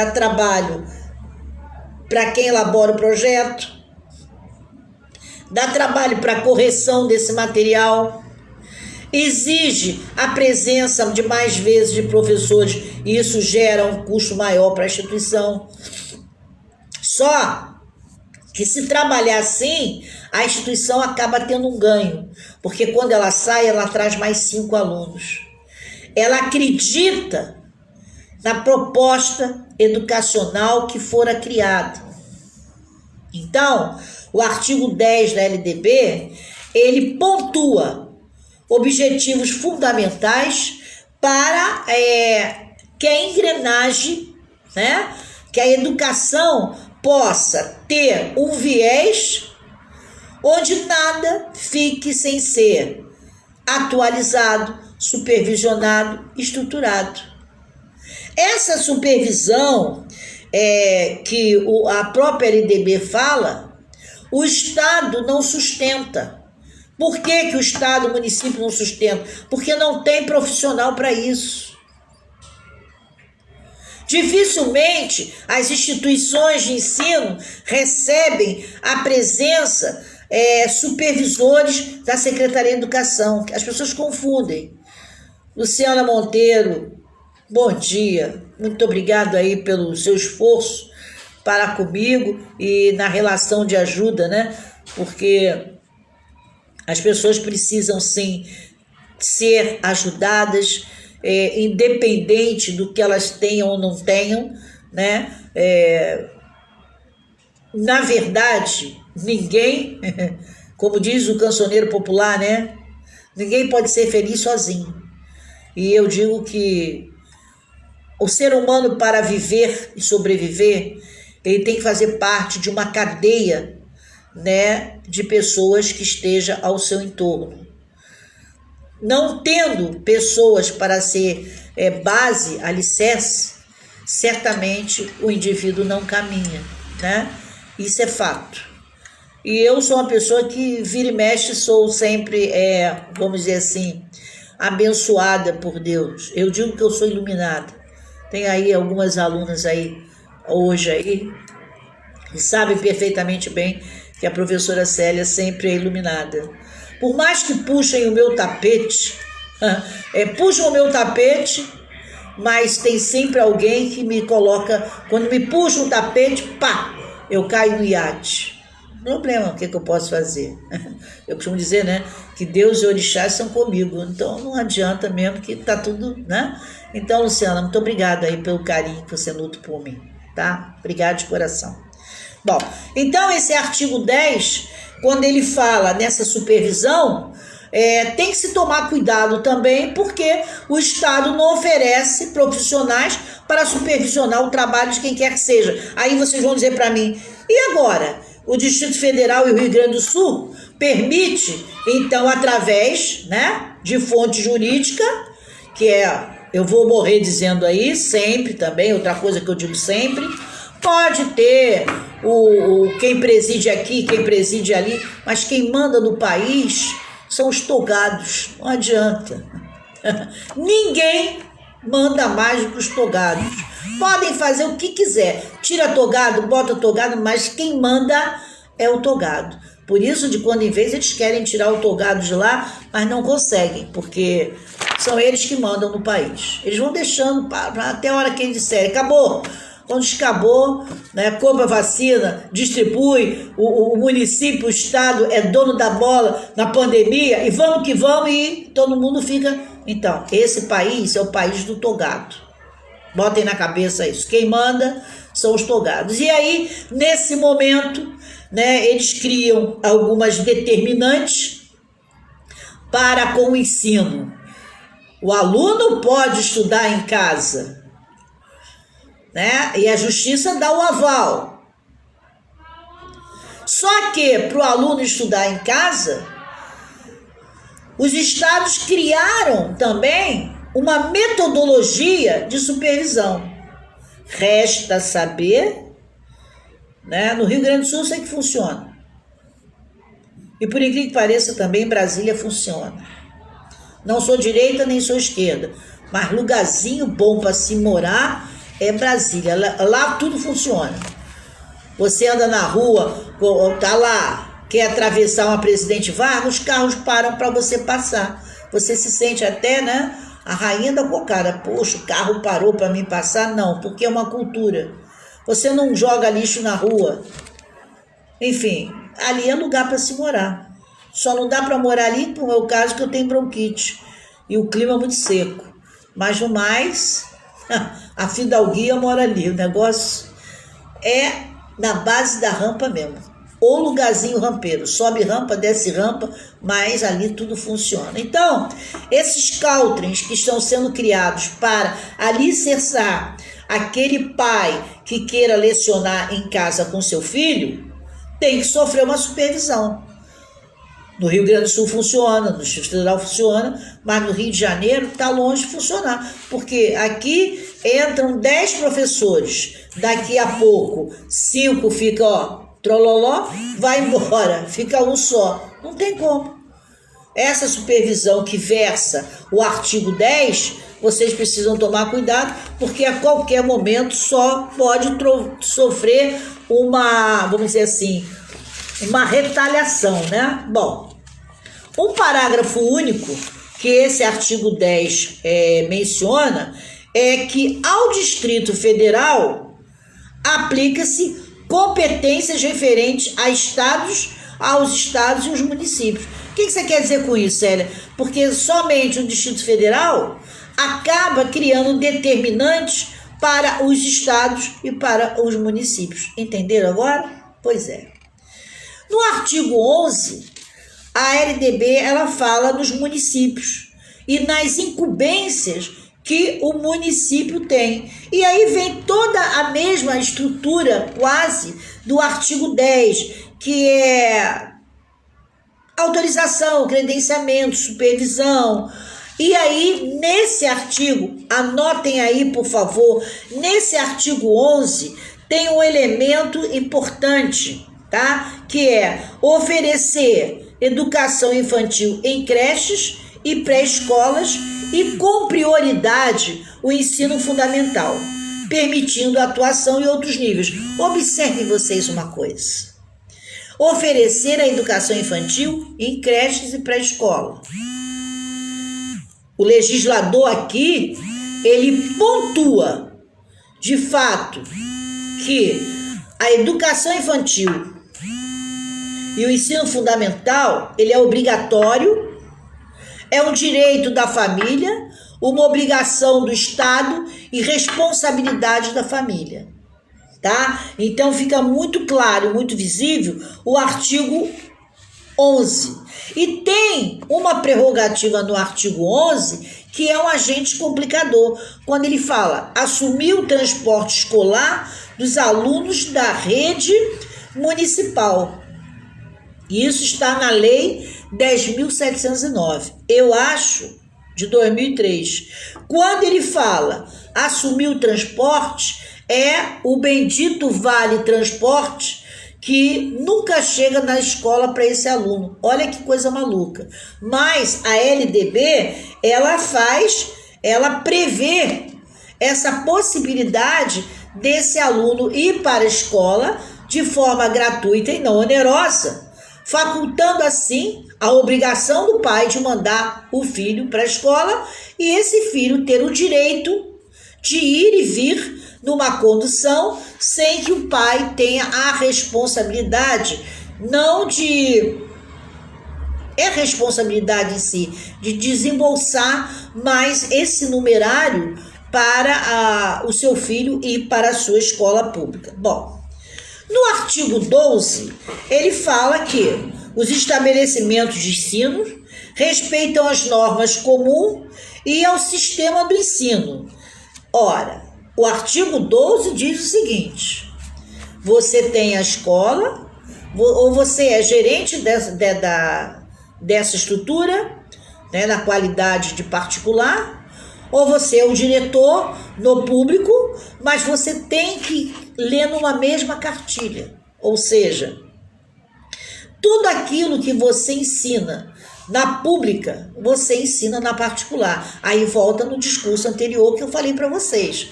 para quem elabora o projeto, dá trabalho para a correção desse material, exige a presença de mais vezes de professores e isso gera um custo maior para a instituição. Só que se trabalhar assim, a instituição acaba tendo um ganho, porque quando ela sai, ela traz mais 5 alunos. Ela acredita na proposta educacional que fora criada. Então, o artigo 10 da LDB, ele pontua objetivos fundamentais para que a engrenagem, né, que a educação possa ter um viés onde nada fique sem ser atualizado, supervisionado, estruturado. Essa supervisão que a própria LDB fala, o Estado não sustenta. Por que o Estado e o município não sustentam? Porque não tem profissional para isso. Dificilmente as instituições de ensino recebem a presença supervisores da Secretaria de Educação. As pessoas confundem. Luciana Monteiro, bom dia. Muito obrigado aí pelo seu esforço para comigo e na relação de ajuda, né? Porque as pessoas precisam, sim, ser ajudadas, independente do que elas tenham ou não tenham, né? Na verdade, ninguém, como diz o cancioneiro popular, né? Ninguém pode ser feliz sozinho. E eu digo que o ser humano, para viver e sobreviver, ele tem que fazer parte de uma cadeia, né, de pessoas que esteja ao seu entorno. Não tendo pessoas para ser base, alicerce, certamente o indivíduo não caminha, né? Isso é fato. E eu sou uma pessoa que vira e mexe, sou sempre, vamos dizer assim, abençoada por Deus. Eu digo que eu sou iluminada. Tem aí algumas alunas aí, hoje aí, que sabem perfeitamente bem que a professora Célia sempre é iluminada. Por mais que puxem o meu tapete, puxam o meu tapete, mas tem sempre alguém que me coloca, quando me puxa o tapete, pá, eu caio no iate. Problema, o que eu posso fazer? Eu costumo dizer, né, que Deus e orixás são comigo, então não adianta mesmo que tá tudo, né? Então, Luciana, muito obrigada aí pelo carinho que você nutre por mim, tá? Obrigada de coração. Bom, então esse artigo 10, quando ele fala nessa supervisão, tem que se tomar cuidado também, porque o Estado não oferece profissionais para supervisionar o trabalho de quem quer que seja. Aí vocês vão dizer para mim, e agora? O Distrito Federal e o Rio Grande do Sul permite, então, através, né, de fonte jurídica, que eu vou morrer dizendo aí, sempre também, outra coisa que eu digo sempre, pode ter quem preside aqui, quem preside ali, mas quem manda no país são os togados, não adianta. Ninguém manda mais do que os togados. Podem fazer o que quiser, tira togado, bota togado, mas quem manda é o togado. Por isso, de quando em vez, eles querem tirar o togado de lá, mas não conseguem, porque são eles que mandam no país. Eles vão deixando até a hora que eles disserem, acabou. Quando acabou, né, compra vacina, distribui, o município, o Estado é dono da bola na pandemia, e vamos que vamos, e todo mundo fica... Então, esse país é o país do togado. Botem na cabeça isso. Quem manda são os togados. E aí, nesse momento, né, eles criam algumas determinantes para com o ensino. O aluno pode estudar em casa, né? E a justiça dá o aval. Só que para o aluno estudar em casa, os estados criaram também uma metodologia de supervisão. Resta saber, né? No Rio Grande do Sul eu sei que funciona. E por incrível que pareça, também em Brasília funciona. Não sou direita nem sou esquerda, mas lugarzinho bom para se morar é Brasília. Lá tudo funciona. Você anda na rua, tá lá, quer atravessar uma Presidente Vargas, os carros param para você passar. Você se sente até, né, a rainha da cocada. Poxa, o carro parou para mim passar? Não, porque é uma cultura. Você não joga lixo na rua. Enfim, ali é lugar para se morar. Só não dá para morar ali, no meu caso, que eu tenho bronquite. E o clima é muito seco. Mas no mais, a fidalguia mora ali. O negócio é na base da rampa mesmo. Ou lugarzinho rampeiro. Sobe rampa, desce rampa, mas ali tudo funciona. Então, esses caltrens que estão sendo criados para alicerçar aquele pai que queira lecionar em casa com seu filho, tem que sofrer uma supervisão. No Rio Grande do Sul funciona, no Distrito Federal funciona, mas no Rio de Janeiro está longe de funcionar, porque aqui entram 10 professores, daqui a pouco 5 fica, ó, trololó, vai embora, fica um só. Não tem como. Essa supervisão que versa o artigo 10, vocês precisam tomar cuidado, porque a qualquer momento só pode sofrer uma, vamos dizer assim, uma retaliação, né? Bom, um parágrafo único que esse artigo 10 menciona é que ao Distrito Federal aplica-se competências referentes aos estados e os municípios. O que você quer dizer com isso, Célia? Porque somente o Distrito Federal acaba criando determinantes para os estados e para os municípios. Entenderam agora? Pois é. No artigo 11, a LDB ela fala dos municípios e nas incumbências que o município tem. E aí vem toda a mesma estrutura quase do artigo 10, que é autorização, credenciamento, supervisão. E aí, nesse artigo, anotem aí, por favor, nesse artigo 11 tem um elemento importante, tá? Que é oferecer educação infantil em creches e pré-escolas e com prioridade o ensino fundamental, permitindo a atuação em outros níveis. Observem vocês uma coisa. Oferecer a educação infantil em creches e pré-escola. O legislador aqui, ele pontua, de fato, que a educação infantil e o ensino fundamental, ele é obrigatório, é um direito da família, uma obrigação do Estado e responsabilidade da família. Tá? Então fica muito claro, muito visível o artigo 11. E tem uma prerrogativa no artigo 11 que é um agente complicador, quando ele fala assumir o transporte escolar dos alunos da rede municipal. Isso está na Lei 10.709, eu acho, de 2003. Quando ele fala assumir o transporte, é o bendito Vale Transporte que nunca chega na escola para esse aluno. Olha que coisa maluca. Mas a LDB, ela prevê essa possibilidade desse aluno ir para a escola de forma gratuita e não onerosa, facultando assim a obrigação do pai de mandar o filho para a escola e esse filho ter o direito de ir e vir numa condução sem que o pai tenha a responsabilidade, responsabilidade em si, de desembolsar mais esse numerário para o seu filho ir para a sua escola pública. Bom, no artigo 12, ele fala que os estabelecimentos de ensino respeitam as normas comuns e ao sistema do ensino. Ora, o artigo 12 diz o seguinte: você tem a escola, ou você é gerente dessa estrutura, né, na qualidade de particular, Ou você é o diretor no público, mas você tem que ler numa mesma cartilha. Ou seja, tudo aquilo que você ensina na pública, você ensina na particular. Aí volta no discurso anterior que eu falei para vocês.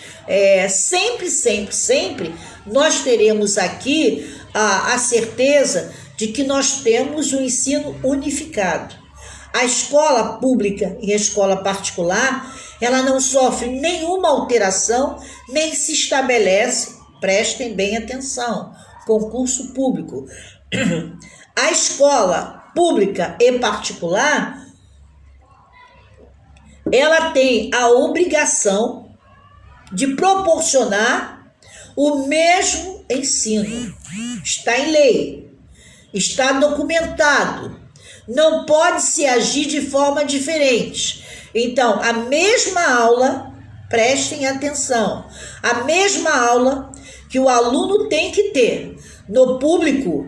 Sempre nós teremos aqui a certeza de que nós temos um ensino unificado. A escola pública e a escola particular, ela não sofre nenhuma alteração, nem se estabelece, prestem bem atenção, concurso público. A escola pública e particular, ela tem a obrigação de proporcionar o mesmo ensino. Está em lei, está documentado, não pode se agir de forma diferente. Então, a mesma aula, prestem atenção, a mesma aula que o aluno tem que ter no público,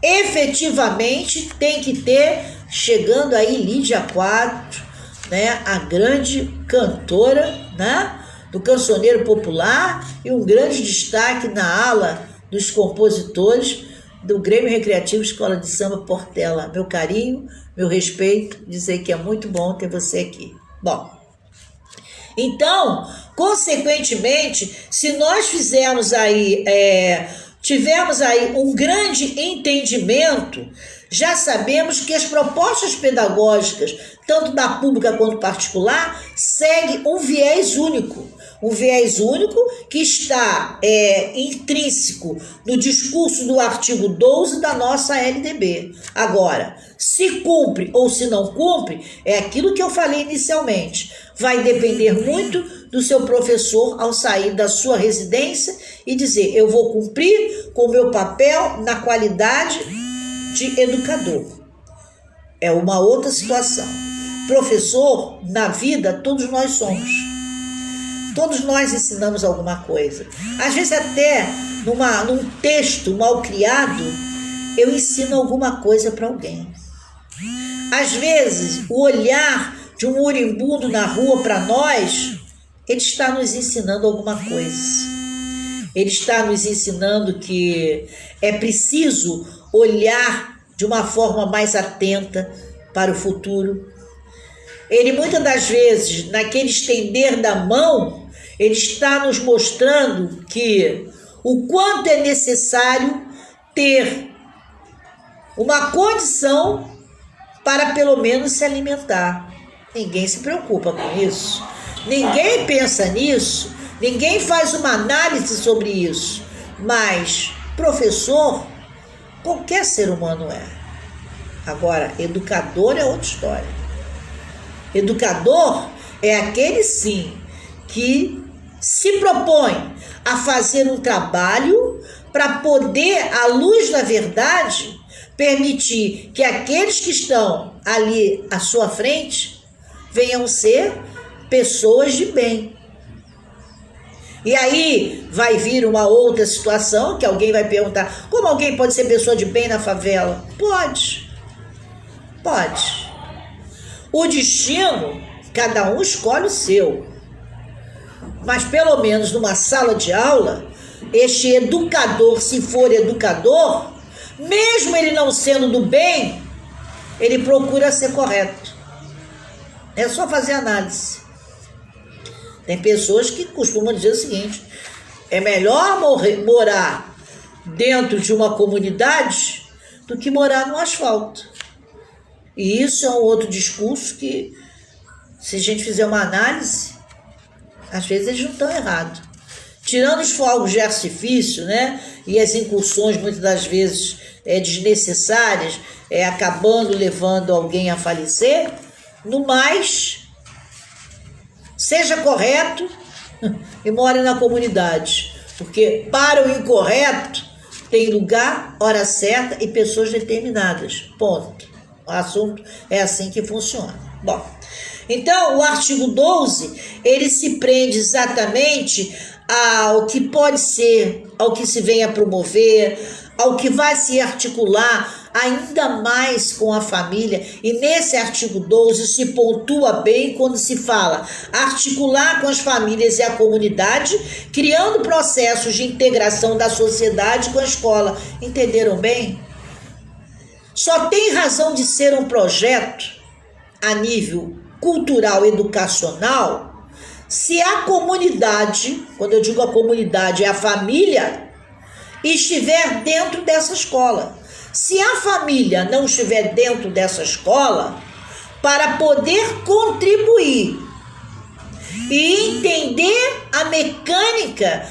efetivamente tem que ter, chegando aí Lídia Quadros, né, a grande cantora, né, do cancioneiro popular, e um grande destaque na ala dos compositores do Grêmio Recreativo Escola de Samba Portela. Meu carinho, meu respeito, dizer que é muito bom ter você aqui. Bom, então, consequentemente, se nós tivermos aí um grande entendimento, já sabemos que as propostas pedagógicas, tanto da pública quanto particular, seguem um viés único que está intrínseco no discurso do artigo 12 da nossa LDB. Agora, se cumpre ou se não cumpre, é aquilo que eu falei inicialmente. Vai depender muito do seu professor ao sair da sua residência e dizer: eu vou cumprir com o meu papel na qualidade de educador. É uma outra situação. Professor, na vida, todos nós somos. Todos nós ensinamos alguma coisa. Às vezes até num texto mal criado, eu ensino alguma coisa para alguém. Às vezes, o olhar de um moribundo na rua para nós, ele está nos ensinando alguma coisa. Ele está nos ensinando que é preciso olhar de uma forma mais atenta para o futuro. Ele muitas das vezes, naquele estender da mão, ele está nos mostrando que o quanto é necessário ter uma condição para pelo menos se alimentar. Ninguém se preocupa com isso. Ninguém pensa nisso. Ninguém faz uma análise sobre isso. Mas professor, qualquer ser humano é. Agora, educador é outra história. Educador é aquele, sim, que se propõe a fazer um trabalho para poder, à luz da verdade, permitir que aqueles que estão ali à sua frente venham ser pessoas de bem. E aí vai vir uma outra situação que alguém vai perguntar: como alguém pode ser pessoa de bem na favela? Pode. O destino, cada um escolhe o seu. Mas pelo menos numa sala de aula, este educador, se for educador, mesmo ele não sendo do bem, ele procura ser correto. É só fazer análise. Tem pessoas que costumam dizer o seguinte: é melhor morar dentro de uma comunidade do que morar no asfalto. E isso é um outro discurso que, se a gente fizer uma análise, às vezes eles não estão errados. Tirando os fogos de artifício, né, e as incursões muitas das vezes desnecessárias, acabando levando alguém a falecer, no mais, seja correto e more na comunidade. Porque para o incorreto tem lugar, hora certa e pessoas determinadas. Ponto. O assunto é assim que funciona. Bom, então o artigo 12, ele se prende exatamente ao que pode ser, ao que se vem a promover, ao que vai se articular ainda mais com a família. E nesse artigo 12 se pontua bem quando se fala articular com as famílias e a comunidade, criando processos de integração da sociedade com a escola. Entenderam bem? Só tem razão de ser um projeto a nível cultural, educacional, se a comunidade, quando eu digo a comunidade, é a família, estiver dentro dessa escola. Se a família não estiver dentro dessa escola, para poder contribuir e entender a mecânica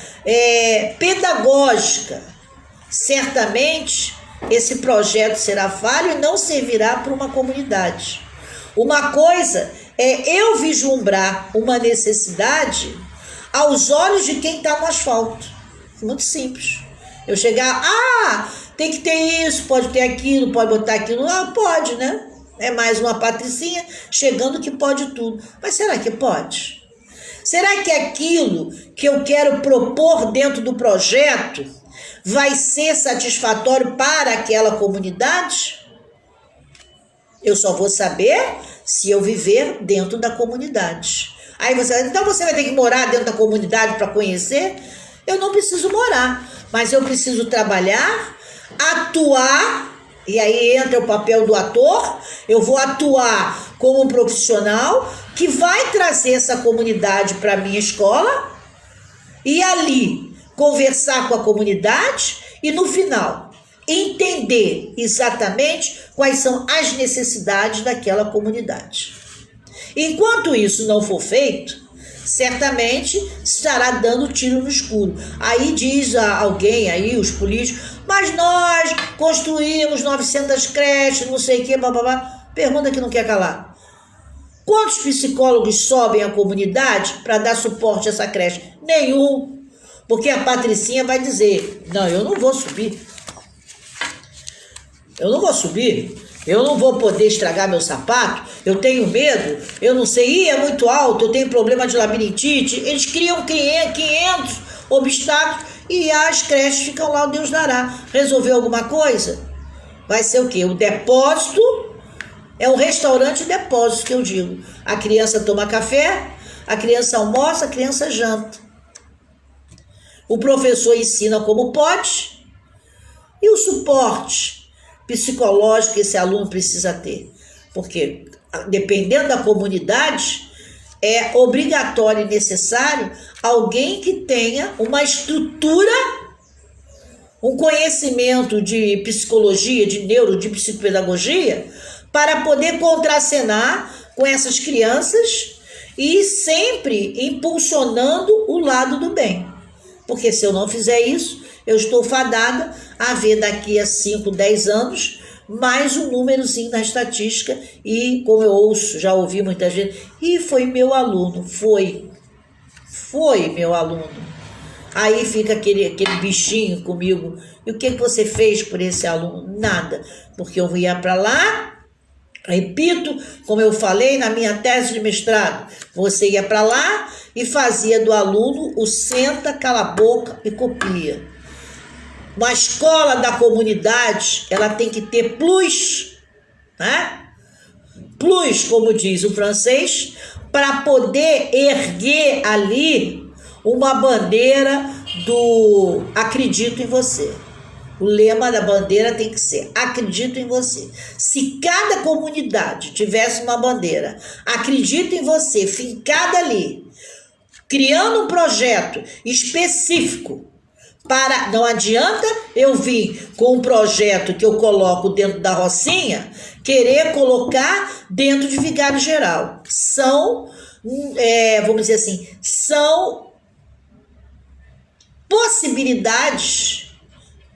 pedagógica, certamente esse projeto será falho e não servirá para uma comunidade. Uma coisa é eu vislumbrar uma necessidade aos olhos de quem está no asfalto. Muito simples. Eu chegar, tem que ter isso, pode ter aquilo, pode botar aquilo. Pode, né? É mais uma patricinha chegando que pode tudo. Mas será que pode? Será que aquilo que eu quero propor dentro do projeto vai ser satisfatório para aquela comunidade? Eu só vou saber se eu viver dentro da comunidade. Aí você vai, então você vai ter que morar dentro da comunidade para conhecer? Eu não preciso morar, mas eu preciso trabalhar, atuar, e aí entra o papel do ator. Eu vou atuar como um profissional que vai trazer essa comunidade para a minha escola e ali conversar com a comunidade e no final entender exatamente quais são as necessidades daquela comunidade. Enquanto isso não for feito, certamente estará dando tiro no escuro. Aí diz alguém aí, os políticos, mas nós construímos 900 creches, não sei o que, bababá. Pergunta que não quer calar. Quantos psicólogos sobem à comunidade para dar suporte a essa creche? Nenhum. Porque a Patricinha vai dizer, não, eu não vou subir. Eu não vou subir. Eu não vou poder estragar meu sapato. Eu tenho medo. Eu não sei. É muito alto. Eu tenho problema de labirintite. Eles criam 500 obstáculos e as creches ficam lá, o Deus dará. Resolveu alguma coisa? Vai ser o quê? O depósito. É um restaurante depósito que eu digo. A criança toma café, a criança almoça, a criança janta. O professor ensina como pode e o suporte psicológico que esse aluno precisa ter. Porque, dependendo da comunidade, é obrigatório e necessário alguém que tenha uma estrutura, um conhecimento de psicologia, de neuro, de psicopedagogia, para poder contracenar com essas crianças e sempre impulsionando o lado do bem. Porque se eu não fizer isso, eu estou fadada a ver daqui a 5, 10 anos mais um númerozinho na estatística e, como eu ouço, já ouvi muitas vezes, foi meu aluno, foi meu aluno. Aí fica aquele bichinho comigo. E o que você fez por esse aluno? Nada, porque eu ia para lá, repito, como eu falei na minha tese de mestrado, você ia para lá e fazia do aluno o senta, cala a boca e copia. Uma escola da comunidade, ela tem que ter plus, né? Plus, como diz o francês, para poder erguer ali uma bandeira do acredito em você. O lema da bandeira tem que ser acredito em você. Se cada comunidade tivesse uma bandeira acredito em você, fincada ali, criando um projeto específico, não adianta eu vir com um projeto que eu coloco dentro da Rocinha, querer colocar dentro de Vigário Geral. São, vamos dizer assim, são possibilidades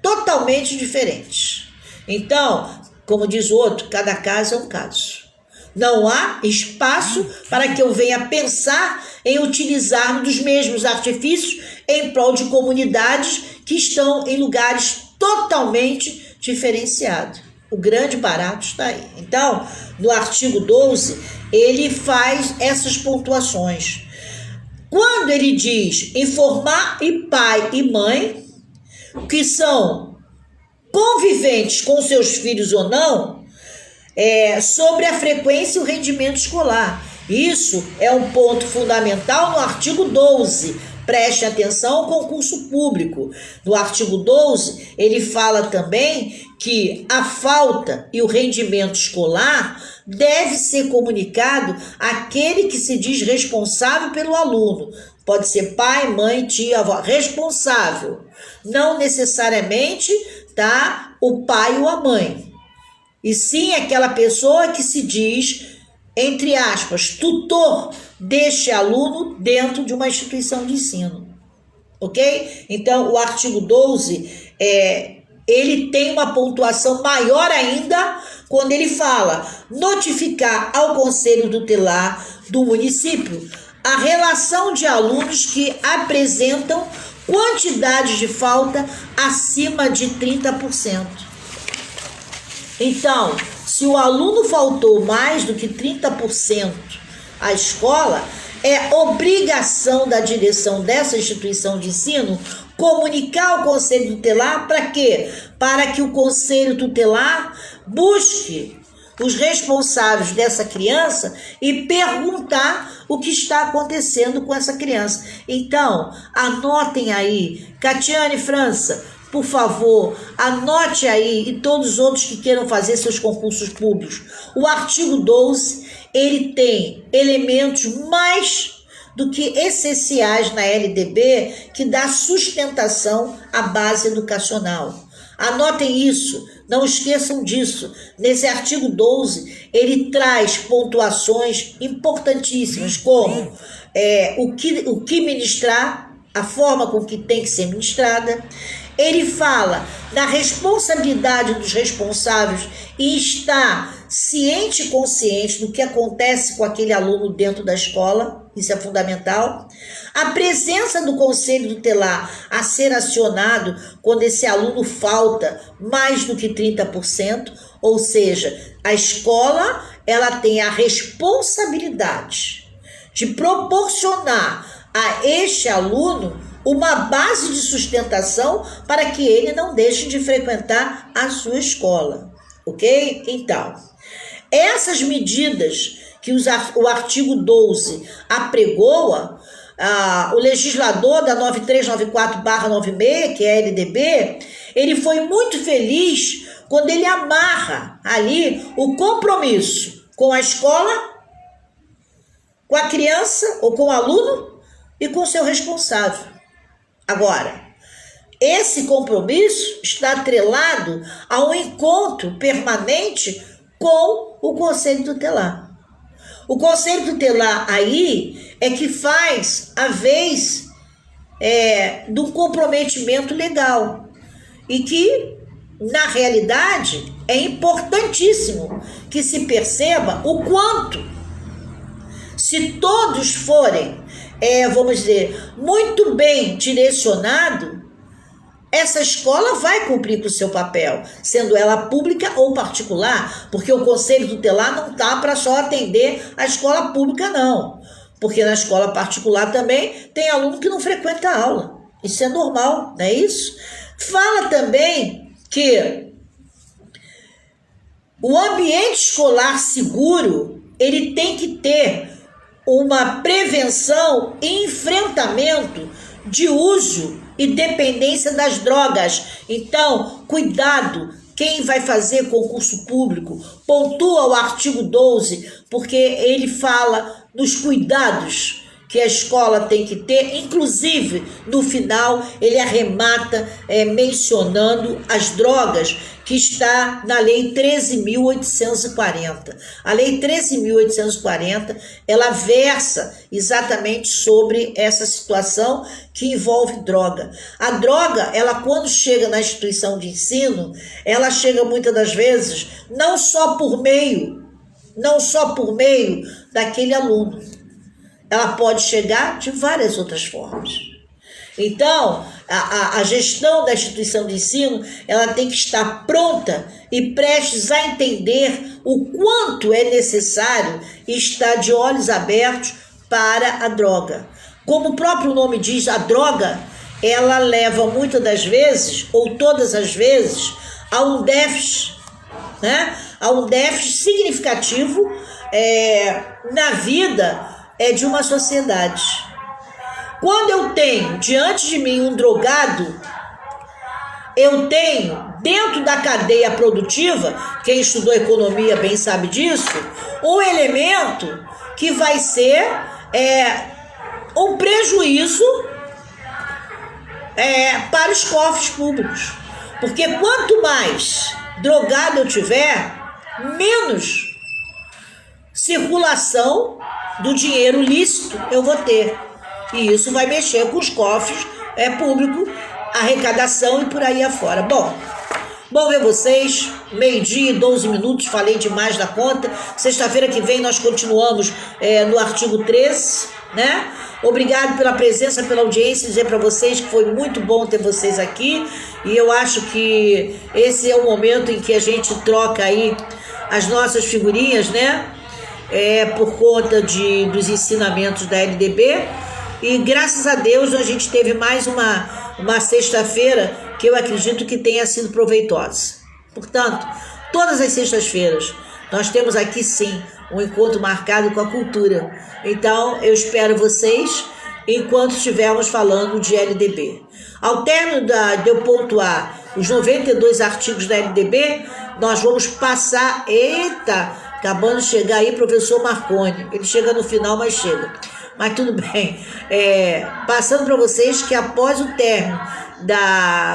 totalmente diferentes. Então, como diz o outro, cada caso é um caso. Não há espaço para que eu venha pensar em utilizar dos mesmos artifícios em prol de comunidades que estão em lugares totalmente diferenciados. O grande barato está aí. Então, no artigo 12, ele faz essas pontuações. Quando ele diz informar pai e mãe, que são conviventes com seus filhos ou não, sobre a frequência e o rendimento escolar. Isso é um ponto fundamental no artigo 12. Preste atenção ao concurso público. No artigo 12, ele fala também que a falta e o rendimento escolar deve ser comunicado àquele que se diz responsável pelo aluno. Pode ser pai, mãe, tia, avó, responsável. Não necessariamente, tá, o pai ou a mãe. E sim aquela pessoa que se diz, entre aspas, tutor deste aluno dentro de uma instituição de ensino. Ok? Então, o artigo 12, ele tem uma pontuação maior ainda quando ele fala notificar ao Conselho Tutelar do município a relação de alunos que apresentam quantidade de falta acima de 30%. Então, se o aluno faltou mais do que 30% à escola, é obrigação da direção dessa instituição de ensino comunicar ao Conselho Tutelar para quê? Para que o Conselho Tutelar busque os responsáveis dessa criança e perguntar o que está acontecendo com essa criança. Então, anotem aí, Catiane França, por favor, anote aí, e todos os outros que queiram fazer seus concursos públicos. O artigo 12, ele tem elementos mais do que essenciais na LDB que dá sustentação à base educacional. Anotem isso, não esqueçam disso. Nesse artigo 12, ele traz pontuações importantíssimas, como o que ministrar, a forma com que tem que ser ministrada. Ele fala da responsabilidade dos responsáveis e está ciente e consciente do que acontece com aquele aluno dentro da escola, isso é fundamental. A presença do Conselho Tutelar a ser acionado quando esse aluno falta mais do que 30%, ou seja, a escola ela tem a responsabilidade de proporcionar a este aluno uma base de sustentação para que ele não deixe de frequentar a sua escola, ok? Então, essas medidas que o artigo 12 apregoa, o legislador da 9394/96, que é a LDB, ele foi muito feliz quando ele amarra ali o compromisso com a escola, com a criança ou com o aluno e com o seu responsável. Agora, esse compromisso está atrelado a um encontro permanente com o Conselho Tutelar. O Conselho Tutelar aí é que faz a vez de um comprometimento legal e que, na realidade, é importantíssimo que se perceba o quanto, se todos forem vamos dizer, muito bem direcionado, essa escola vai cumprir com o seu papel, sendo ela pública ou particular, porque o Conselho Tutelar não está para só atender a escola pública, não. Porque na escola particular também tem aluno que não frequenta a aula. Isso é normal, não é isso? Fala também que o ambiente escolar seguro, ele tem que ter uma prevenção e enfrentamento de uso e dependência das drogas. Então, cuidado, quem vai fazer concurso público, pontua o artigo 12, porque ele fala dos cuidados que a escola tem que ter, inclusive, no final, ele arremata mencionando as drogas que está na Lei 13.840. A Lei 13.840, ela versa exatamente sobre essa situação que envolve droga. A droga, ela quando chega na instituição de ensino, ela chega muitas das vezes não só por meio daquele aluno. Ela pode chegar de várias outras formas. Então, a gestão da instituição de ensino, ela tem que estar pronta e prestes a entender o quanto é necessário estar de olhos abertos para a droga. Como o próprio nome diz, a droga, ela leva muitas das vezes, ou todas as vezes, há um déficit, né? Há um déficit significativo na vida de uma sociedade. Quando eu tenho diante de mim um drogado, eu tenho dentro da cadeia produtiva, quem estudou economia bem sabe disso, um elemento que vai ser um prejuízo para os cofres públicos. Porque quanto mais drogado eu tiver, menos circulação do dinheiro lícito eu vou ter. E isso vai mexer com os cofres públicos, arrecadação e por aí afora. Bom ver vocês, 12h e 12 minutos, falei demais da conta. Sexta-feira que vem nós continuamos no artigo 13, né? Obrigado pela presença, pela audiência, dizer para vocês que foi muito bom ter vocês aqui, e eu acho que esse é o momento em que a gente troca aí as nossas figurinhas, né? Por conta dos ensinamentos da LDB, e graças a Deus a gente teve mais uma sexta-feira que eu acredito que tenha sido proveitosa. Portanto, todas as sextas-feiras nós temos aqui sim um encontro marcado com a cultura. Então eu espero vocês enquanto estivermos falando de LDB. Ao término de eu pontuar os 92 artigos da LDB, nós vamos passar... Acabando de chegar aí, professor Marconi. Ele chega no final, mas chega. Mas tudo bem. Passando para vocês que após o término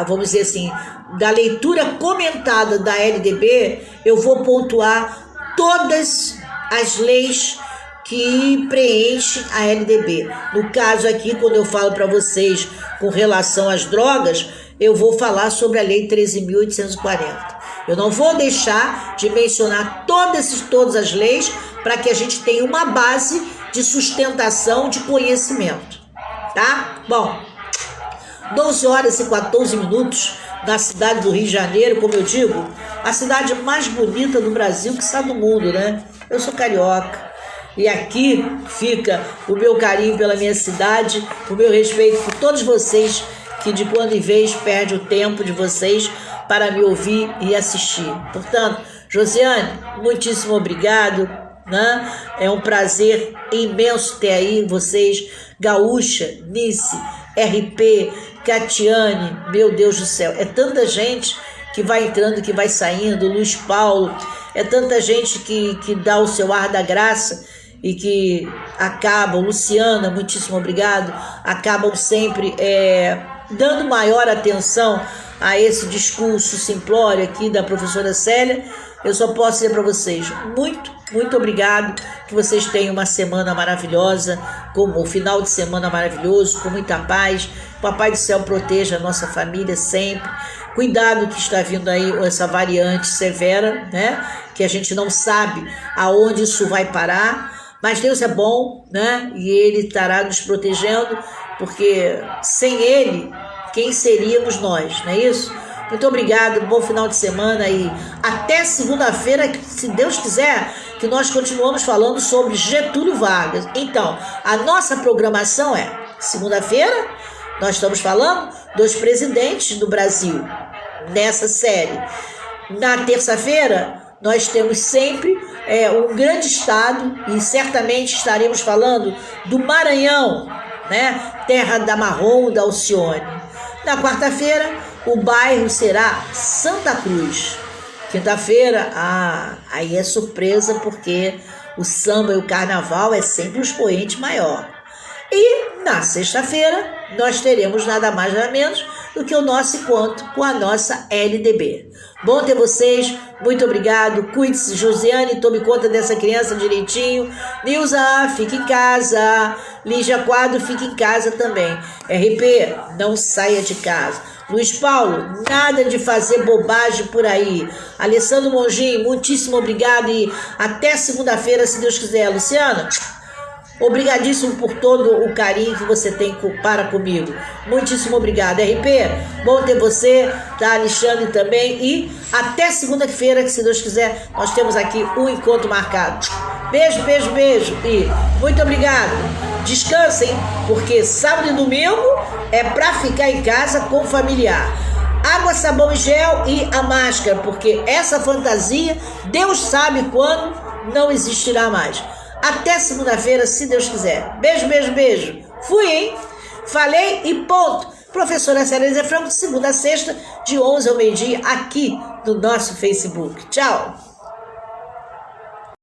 vamos dizer assim, da leitura comentada da LDB, eu vou pontuar todas as leis que preenchem a LDB. No caso aqui, quando eu falo para vocês com relação às drogas, eu vou falar sobre a Lei 13.840. Eu não vou deixar de mencionar todas as leis para que a gente tenha uma base de sustentação de conhecimento, tá? Bom, 12h e 14 minutos na cidade do Rio de Janeiro, como eu digo, a cidade mais bonita do Brasil, que está do mundo, né? Eu sou carioca. E aqui fica o meu carinho pela minha cidade, o meu respeito por todos vocês que de quando em vez perdem o tempo de vocês para me ouvir e assistir. Portanto, Josiane, muitíssimo obrigado, né? É um prazer imenso ter aí vocês, Gaúcha, Nice, RP, Catiane, meu Deus do céu, é tanta gente que vai entrando, que vai saindo, Luiz Paulo, é tanta gente que dá o seu ar da graça e que acabam, Luciana, muitíssimo obrigado, acabam sempre dando maior atenção a esse discurso simplório aqui da professora Célia. Eu só posso dizer para vocês, muito obrigado, que vocês tenham uma semana maravilhosa, como o final de semana maravilhoso, com muita paz. O Papai do Céu proteja a nossa família sempre. Cuidado que está vindo aí essa variante severa, né? Que a gente não sabe aonde isso vai parar, mas Deus é bom, né? E Ele estará nos protegendo, porque sem Ele, quem seríamos nós, não é isso? Muito obrigado, bom final de semana e até segunda-feira, se Deus quiser, que nós continuamos falando sobre Getúlio Vargas. Então, a nossa programação segunda-feira, nós estamos falando dos presidentes do Brasil, nessa série. Na terça-feira, nós temos sempre um grande estado e certamente estaremos falando do Maranhão, né? Terra da Marrom, da Alcione. Na quarta-feira, o bairro será Santa Cruz. Quinta-feira, aí é surpresa, porque o samba e o carnaval é sempre um expoente maior. E na sexta-feira, nós teremos nada mais nada menos do que o nosso encontro com a nossa LDB. Bom ter vocês, muito obrigado, cuide-se, Josiane, tome conta dessa criança direitinho. Nilza, fique em casa. Lígia Quadro, fique em casa também. RP, não saia de casa. Luiz Paulo, nada de fazer bobagem por aí. Alessandro Monjinho, muitíssimo obrigado e até segunda-feira, se Deus quiser. Luciana, obrigadíssimo por todo o carinho que você tem para comigo. Muitíssimo obrigado. RP, bom ter você, tá? Alexandre também. E até segunda-feira, que se Deus quiser, nós temos aqui um encontro marcado. Beijo, beijo, beijo. E muito obrigado. Descansem, porque sábado e domingo é para ficar em casa com o familiar. água, sabão e gel e a máscara, porque essa fantasia, Deus sabe quando, não existirá mais. Até segunda-feira, se Deus quiser. Beijo, beijo, beijo. Fui, hein? Falei e ponto. Professora Célia Franco, segunda a sexta, de 11 ao meio-dia, aqui no nosso Facebook. Tchau.